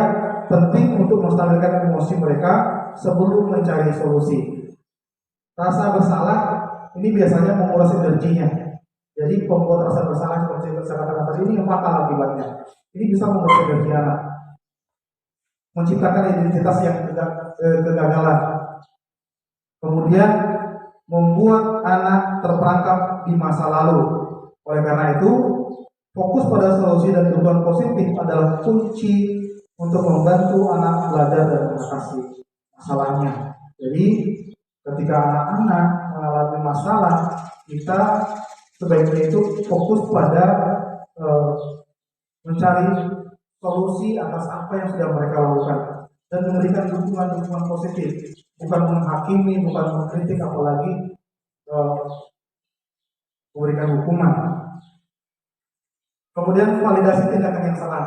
penting untuk menstabilkan emosi mereka sebelum mencari solusi. Rasa bersalah ini biasanya menguras energinya. Jadi pembuat rasa bersalah seperti saya katakan tadi ini yang fatal akibatnya. Ini bisa menguras energi anak, menciptakan identitas yang kegagalan, kemudian membuat anak terperangkap di masa lalu. Oleh karena itu, fokus pada solusi dan perubahan positif adalah kunci untuk membantu anak belajar dan mengatasi masalahnya. Jadi ketika anak-anak mengalami masalah, kita sebaiknya itu fokus pada mencari solusi atas apa yang sudah mereka lakukan dan memberikan dukungan-dukungan positif, bukan menghakimi, bukan mengkritik, apalagi memberikan hukuman. Kemudian validasi tindakan yang salah.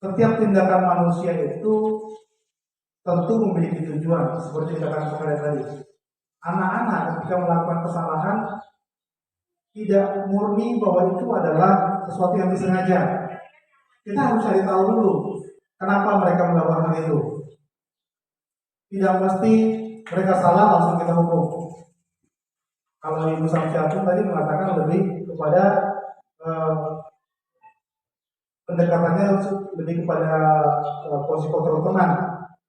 Setiap tindakan manusia itu tentu memiliki tujuan, seperti tindakan kemarin tadi. Anak-anak ketika melakukan kesalahan tidak murni bahwa itu adalah sesuatu yang disengaja. Kita harus cari tahu dulu kenapa mereka melakukan hal itu. Tidak mesti mereka salah langsung kita hukum. Kalau Ibu Samsiatun tadi mengatakan lebih kepada pendekatannya lebih kepada posisi kontrol teman,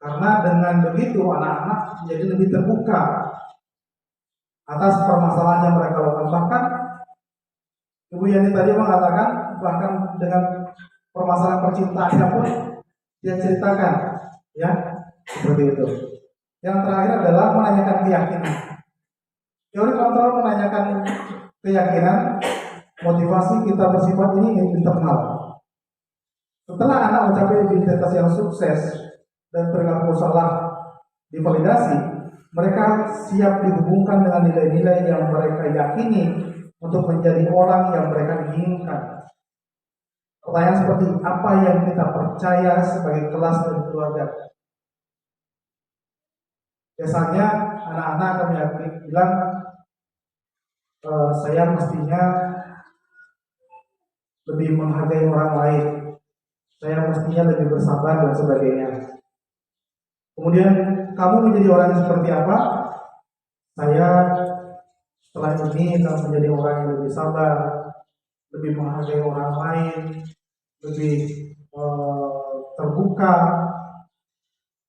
karena dengan begitu anak-anak menjadi lebih terbuka atas permasalahan yang mereka lakukan. Bahkan Ibu Yani tadi mengatakan bahkan dengan permasalahan percintaannya pun dia ceritakan, ya seperti itu. Yang terakhir adalah menanyakan keyakinan. Teori kontrol menanyakan keyakinan, motivasi kita bersifat ini internal. Setelah anak mencapai identitas yang sukses dan perilaku salah divalidasi, mereka siap dihubungkan dengan nilai-nilai yang mereka yakini untuk menjadi orang yang mereka inginkan. Pertanyaan seperti apa yang kita percaya sebagai kelas dan keluarga? Biasanya anak-anak akan bilang, saya mestinya lebih menghargai orang lain, saya mestinya lebih bersabar dan sebagainya. Kemudian kamu menjadi orang yang seperti apa? Saya setelah ini akan menjadi orang yang lebih sabar, lebih menghargai orang lain, lebih terbuka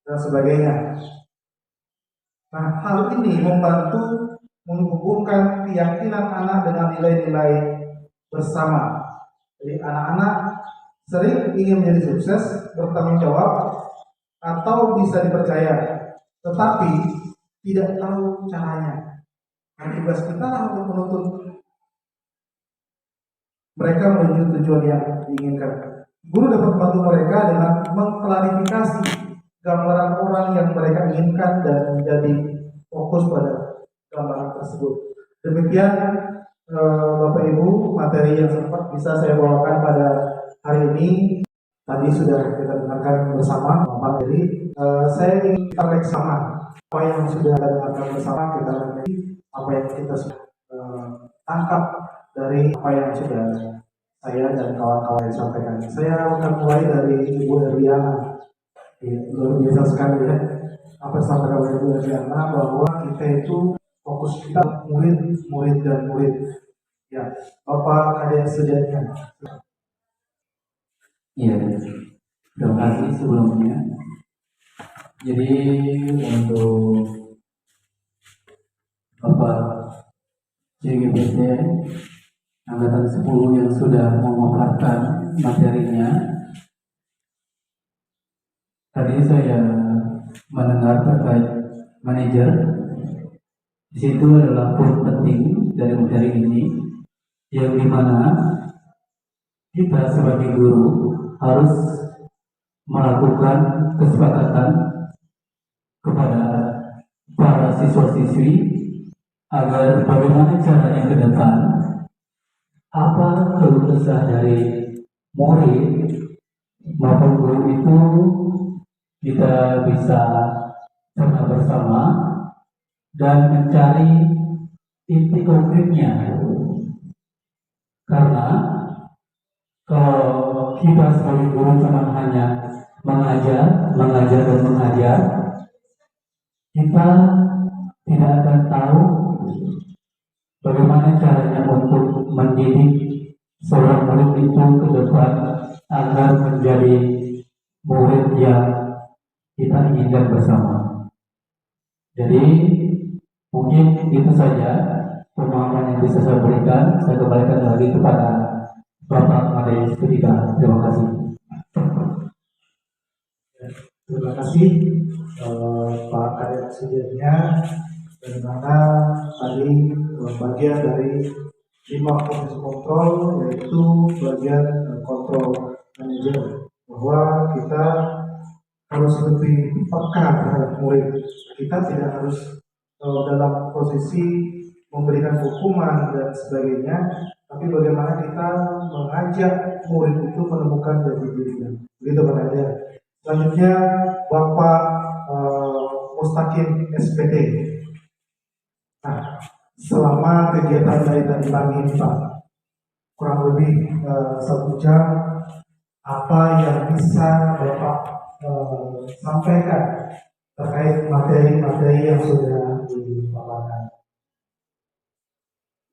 dan sebagainya. Nah, hal ini membantu menghubungkan keyakinan anak dengan nilai-nilai bersama. Jadi anak-anak sering ingin menjadi sukses, bertanggung jawab, atau bisa dipercaya, tetapi tidak tahu caranya. Nah, tugas kita untuk menuntun mereka menuju tujuan yang diinginkan. Guru dapat membantu mereka dengan mengklarifikasi gambaran orang yang mereka inginkan dan menjadi fokus pada gambaran tersebut. Demikian Bapak Ibu, materi yang sempat bisa saya bawakan pada hari ini. Tadi sudah kita dengarkan bersama Bapak. Jadi saya ingin kita sama apa yang sudah kita dengarkan bersama, kita menjadi apa yang kita sudah tangkap dari apa yang sudah saya dan kawan-kawan sampaikan. Saya akan mulai dari Ibu Erliana. Luar biasa sekali ya apa yang sampaikan oleh Ibu Erliana, bahwa kita itu fokus kita murid dan murid. Ya, Bapak ada yang sejatinya. Iya, terima kasih sebelumnya. Jadi untuk Bapak JGBC Angkatan 10 yang sudah memaparkan materinya, tadi saya mendengar terkait manajer. Di situ adalah poin penting dari materi ini, yang dimana kita sebagai guru harus melakukan kesepakatan kepada para siswa-siswi agar bagaimana caranya ke depan, apa keluh kesah dari murid maupun guru itu kita bisa cerna bersama dan mencari inti konkretnya. Karena kalau kita sebagai guru cuma hanya mengajar dan mengajar, kita tidak akan tahu bagaimana caranya untuk mendidik seorang murid itu ke depan agar menjadi murid yang kita inginkan bersama. Jadi mungkin itu saja pemahaman yang bisa saya berikan. Saya kembalikan lagi kepada Bapak Made Seketika. Terima kasih. Terima kasih Pak Kadek Sedianya, dari mana tadi bagian dari 5 proses kontrol, yaitu bagian kontrol manajer, bahwa kita harus lebih peka terhadap murid. Kita tidak harus dalam posisi memberikan hukuman dan sebagainya, tapi bagaimana kita mengajak murid itu menemukan jati dirinya. Begitu Pak Nadia. Selanjutnya Bapak Mustaqim SPD. Nah, selama kegiatan dari tadi pagi ini Pak, kurang lebih 1 jam, apa yang bisa Bapak sampaikan terkait materi-materi yang sudah dipaparkan?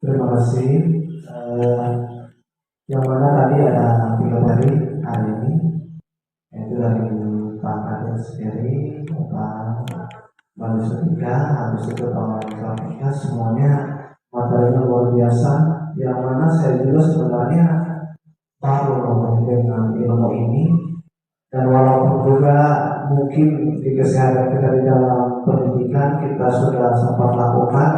Terima kasih. Yang mana tadi ada 3 hari ini, yaitu dari Pak Kadir sendiri, Bapak Balis Ketiga, habis itu Pak Ketiga, semuanya materinya luar biasa. Yang mana saya juga sebenarnya baru dengan ilmu ini, dan walaupun juga mungkin di kesehatan kita di dalam pendidikan kita sudah sempat lakukan,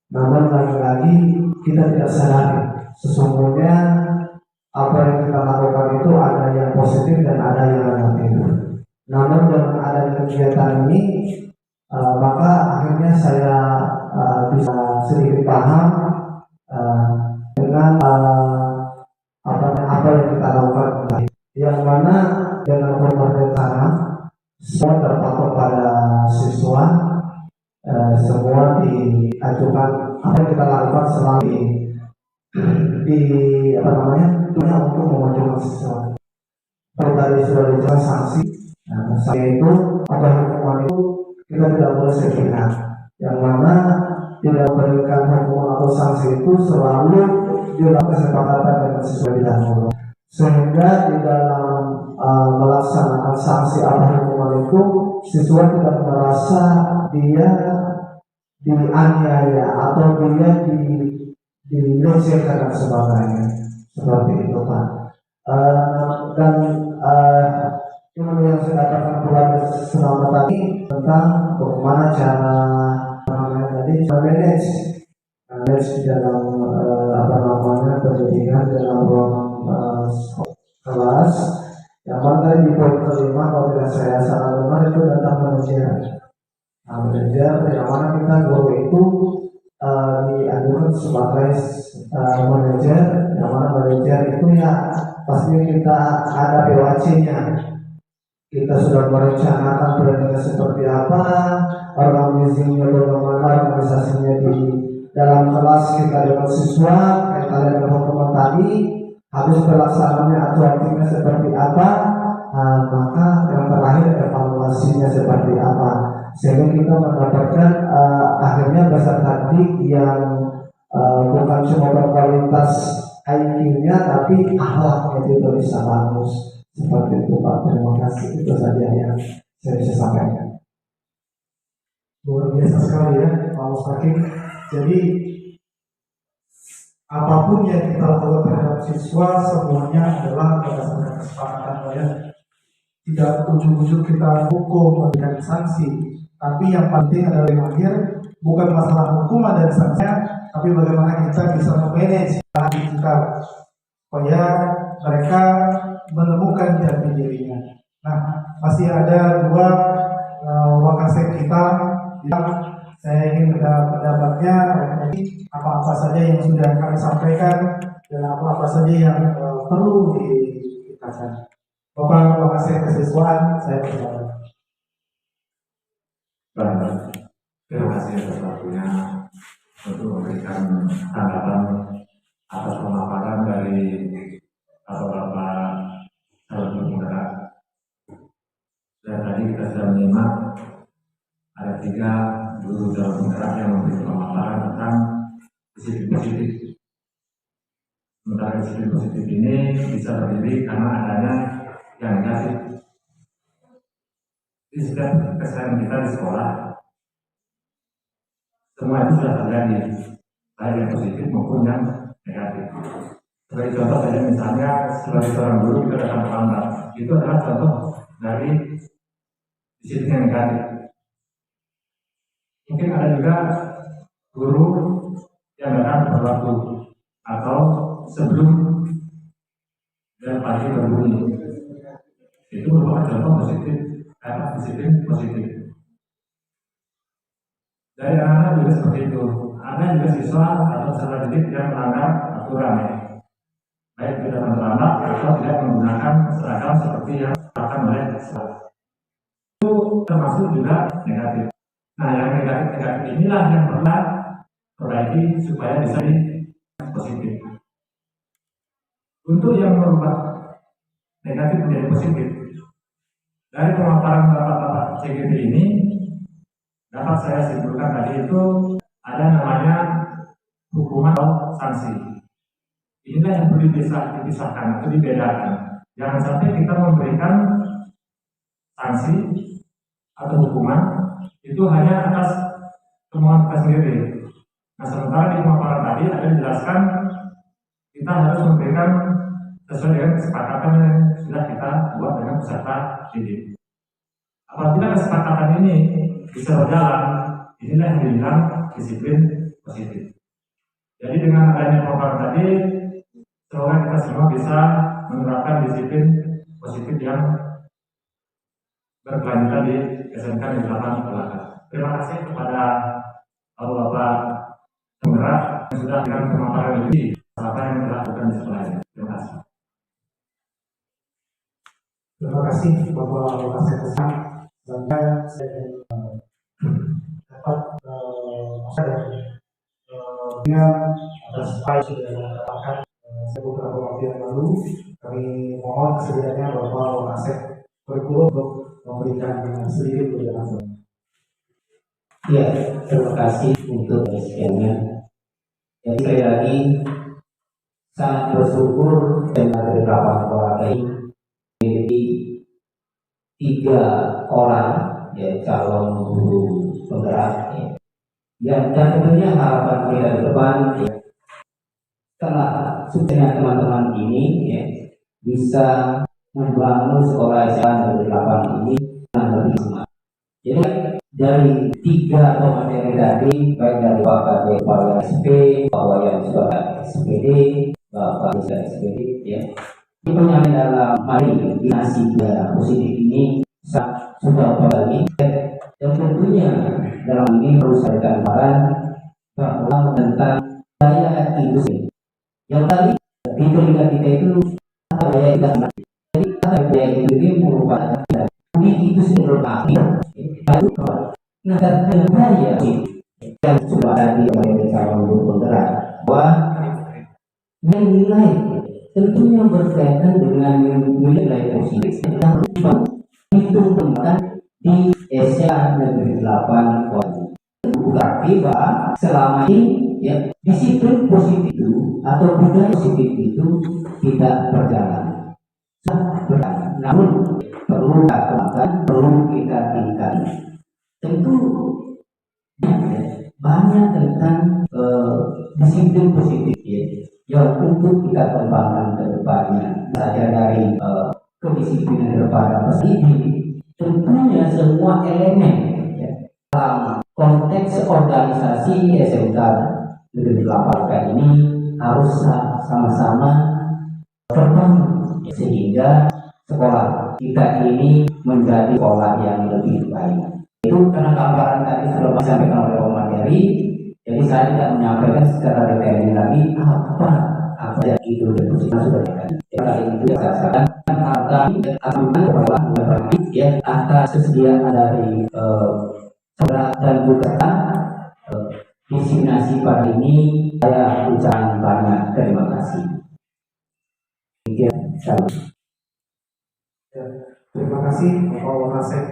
namun lagi-lagi kita tidak sadari sesungguhnya apa yang kita lakukan itu ada yang positif dan ada yang negatif. Namun dengan adanya kegiatan ini, maka akhirnya saya bisa sedikit paham dengan apa yang kita lakukan, yang mana dengan pemberitahuan semua terpatok pada siswa. Semua diajukan apa yang kita lakukan selalu untuk memajukan siswa. Kalau tadi sudah dijelaskan sanksi, saya itu apa hukuman itu kita tidak boleh sepihak. Yang mana tidak memberikan hukuman atau sanksi itu selalu dilakukan kesepakatan dengan siswa di dahulu. Sehingga di dalam melaksanakan sanksi atau hukuman itu siswa tidak merasa dia dianiaya atau dia dilecehkan dan sebagainya, seperti itu Pak. Dan yang saya katakan pula selama tadi tentang bagaimana cara manage di dalam pendidikan dalam ruang kelas. Yang mana tadi di poin kelima, kalau tidak saya salah dengar itu tentang manajer. Manajer yang mana kita guru itu dianjurkan sebagai manajer, yang mana manajer itu ya pastinya kita ada BWC-nya. Kita sudah merencanakan planning seperti apa, organisasinya bagaimana, organisasinya di dalam kelas kita dengan siswa, kaitannya dengan hukuman tadi, habis pelaksanaannya atau aktifnya seperti apa, maka yang terakhir evaluasinya seperti apa, sehingga kita mendapatkan akhirnya taktik yang bukan cuma berkualitas IQ-nya tapi akhlaknya juga bisa bagus, seperti itu Pak. Terima kasih, itu saja yang saya bisa sampaikan. Luar biasa sekali ya Pak Mustaqim. Jadi apapun yang kita lakukan terhadap siswa semuanya adalah berdasarkan kesepakatan ya. Tidak ujung-ujung kita hukum memberikan sanksi, tapi yang penting adalah yang akhir bukan masalah hukuman dan sanksinya, tapi bagaimana kita bisa memanage kita supaya mereka menemukan jati dirinya. Nah, masih ada 2 wakasek kita yang saya ingin pendapatnya, apa-apa saja yang sudah kami sampaikan dan apa-apa saja yang perlu dikatakan. Bapak wakasek kesiswaan, saya persilakan. Baik, terima kasih atas waktunya untuk memberikan tanggapan atas pemaparan dari Bapak calon penggerak. Dan tadi kita sudah menyimak ada 3 guru calon penggerak yang memberikan pemaparan tentang disiplin positif. Sementara disiplin positif ini bisa berdiri karena adanya yang negatif. Di setiap keseharian kita di sekolah, semua itu sudah terjadi, baik yang positif maupun yang negatif. Sebagai contoh saja, misalnya sebagai seorang guru kita datang terlambat, itu adalah contoh dari disiplin yang negatif. Mungkin ada juga guru yang datang tepat waktu atau sebelum dan pagi berbunyi, itu merupakan contoh positif karena disiplin positif. Dari anak-anak juga seperti itu. Ada ada juga siswa atau peserta didik yang melanggar aturan ya, baik tidak terlambat atau tidak menggunakan seragam seperti yang dilakukan oleh siswa. Itu termasuk juga negatif. Nah, yang negatif inilah yang perlu perbaiki supaya bisa positif. Untuk yang merubah negatif menjadi positif, dari pemaparan Bapak CGT ini dapat saya simpulkan tadi itu ada namanya hukuman atau sanksi. Inilah yang perlu dipisahkan atau dibedakan. Jangan sampai kita memberikan sanksi atau hukuman itu hanya atas kemauan kita sendiri. Nah, sementara di pemaparan tadi ada dijelaskan kita harus memberikan sesuai dengan kesepakatan yang sudah kita buat dengan peserta didik. Apabila kesepakatan ini bisa berjalan, inilah yang dibilang disiplin positif. Jadi dengan adanya pemaparan tadi, semoga kita semua bisa menerapkan disiplin positif yang berkelanjutan di SMK Negeri 8 Kolaka. Terima kasih kepada Bapak penggerak yang sudah dengan pemaparan ini apa yang dilakukan di sekolah ini. Terima kasih. Terima kasih Bapak Wakasek. Saya dapat dengan atas apa yang sudah dikatakan beberapa waktu yang lalu. Kami mohon kesediaannya Bapak Wakasek Kurikulum untuk memberikan sedikit penjelasan. Ya, terima kasih untuk sekiannya. Jadi sekali lagi sangat bersyukur dengan dari Lapan Kolaka ini memiliki 3 orang ya calon guru penggerak ya. Yang tentunya harapan kita ke depan ya, setelah suksesnya teman-teman ini ya, bisa membangun sekolah SMA Negeri 8 ini dengan lebih semangat. Jadi dari 3 materi tadi, baik dari Bapak Wayan SP, Pak Wayan sebagai SPD, Bapak Bisa SPD ya, ini penyampaian dalam mari dinasti positif ini sudah kembali dan tentunya dalam ini perlu saya gambarkan bahwa tentang daya industri yang tadi di telinga kita itu daya industri. Jadi daya industri merupakan dari itu sendiri baru nah dan daya yang sudah tadi oleh calon guru penggerak bahwa yang nilai tentunya berkaitan dengan nilai positif yang itu tentang di SMA Negeri 8 Kolaka. Tapi bahwa selama ini ya disiplin positif itu atau budaya positif itu tidak berjalan. Namun perlu kita kembangkan, perlu kita tingkatkan. Tentu banyak tentang disiplin positif ya, yang untuk kita kembangkan ke depannya. Saja dari kedisiplinan kepada pendidik, tentunya semua elemen ya, dalam konteks organisasi SMK Negeri 8 ini harus sama-sama berbangun sehingga sekolah kita ini menjadi sekolah yang lebih baik. Itu karena gambaran tadi sudah disampaikan oleh Om Materi, jadi saya tidak menyampaikan secara detailnya lagi apa yang itu sudah dikatakan. Kali itu saya sampaikan aturan bahwa ya atas kesediaan dari saudara dan juga diseminasi pagi ini saya ucapkan banyak terima kasih. Terima kasih Bapak Wakasek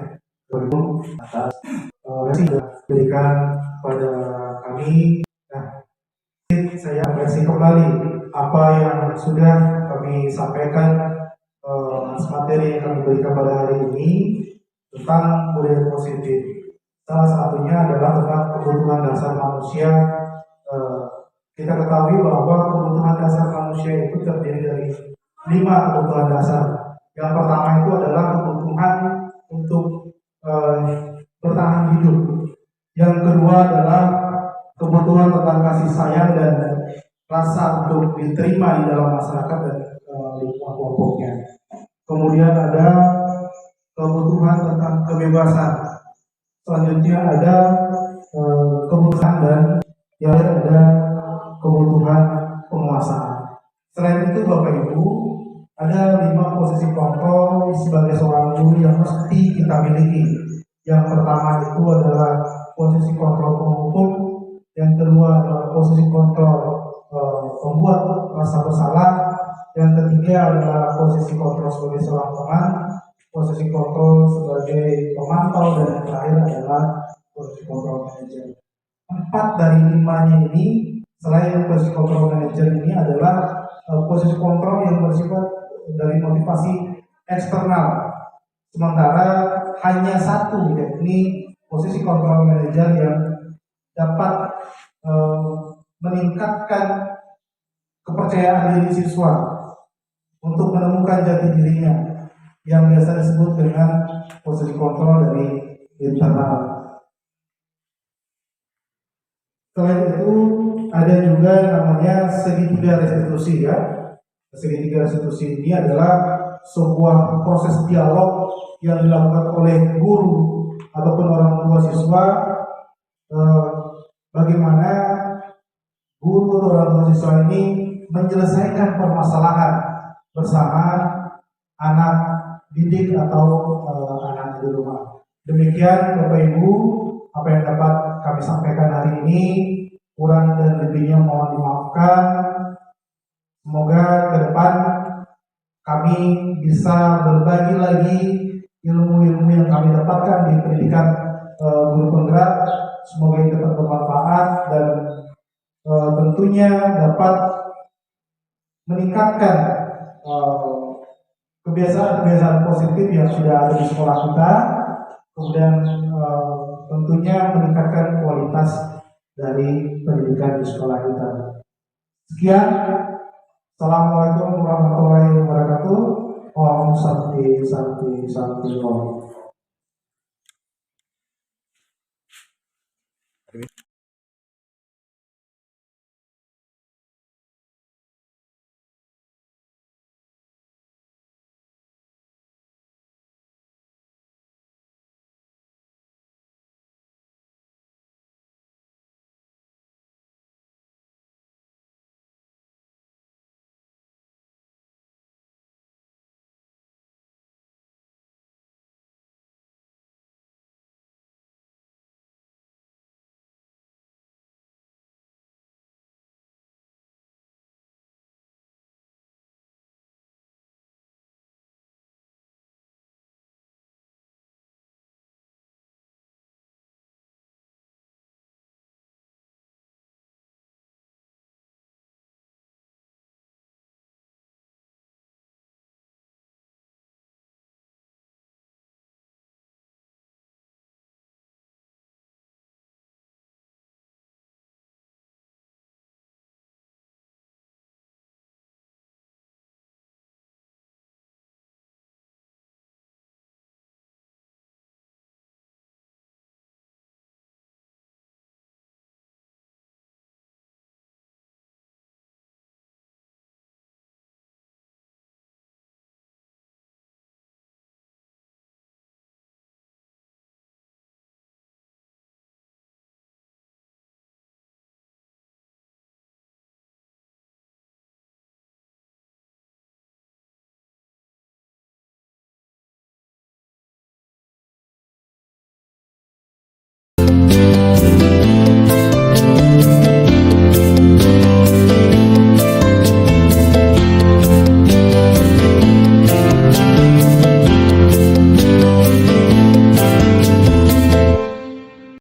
Kurikulum atas yang diberikan pada kami. Nah, saya versi kembali apa yang sudah kami sampaikan materi yang kami berikan pada hari ini tentang budaya positif. Salah satunya adalah tentang kebutuhan dasar manusia. Kita ketahui bahwa kebutuhan dasar manusia itu terdiri dari 5 kebutuhan dasar. Yang pertama itu adalah kebutuhan untuk bertahan hidup. Yang kedua adalah kebutuhan tentang kasih sayang dan rasa untuk diterima di dalam masyarakat dan lingkungan kelompoknya. Kemudian ada kebutuhan tentang kebebasan. Selanjutnya ada kebutuhan dan yang ada kebutuhan penguasaan. Selain itu Bapak Ibu, ada 5 posisi kontrol sebagai seorang guru yang mesti kita miliki. Yang pertama itu adalah posisi kontrol penghukum, yang kedua adalah posisi kontrol pembuat rasa bersalah, yang ketiga adalah posisi kontrol sebagai seorang teman, posisi kontrol sebagai pemantau, dan yang terakhir adalah posisi kontrol manajer. 4 dari 5-nya ini, selain posisi kontrol manajer ini adalah posisi kontrol yang bersifat dari motivasi eksternal. Sementara hanya satu, yakni posisi kontrol manajer yang dapat meningkatkan kepercayaan diri siswa untuk menemukan jati dirinya, yang biasa disebut dengan posisi kontrol dari internal. Selain itu ada juga namanya segitiga restitusi ya. Segitiga restitusi ini adalah sebuah proses dialog yang dilakukan oleh guru ataupun orang tua siswa, bagaimana guru atau orang tua siswa ini menyelesaikan permasalahan bersama anak didik atau anak di rumah. Demikian Bapak Ibu, apa yang dapat kami sampaikan hari ini, kurang dan lebihnya mohon dimaafkan. Semoga ke depan kami bisa berbagi lagi ilmu-ilmu yang kami dapatkan di pendidikan guru penggerak. Semoga ini dapat bermanfaat dan tentunya dapat meningkatkan kebiasaan-kebiasaan positif yang sudah ada di sekolah kita, kemudian tentunya meningkatkan kualitas dari pendidikan di sekolah kita. Sekian, Assalamualaikum warahmatullahi wabarakatuh. Om Santi Santi Santi Om.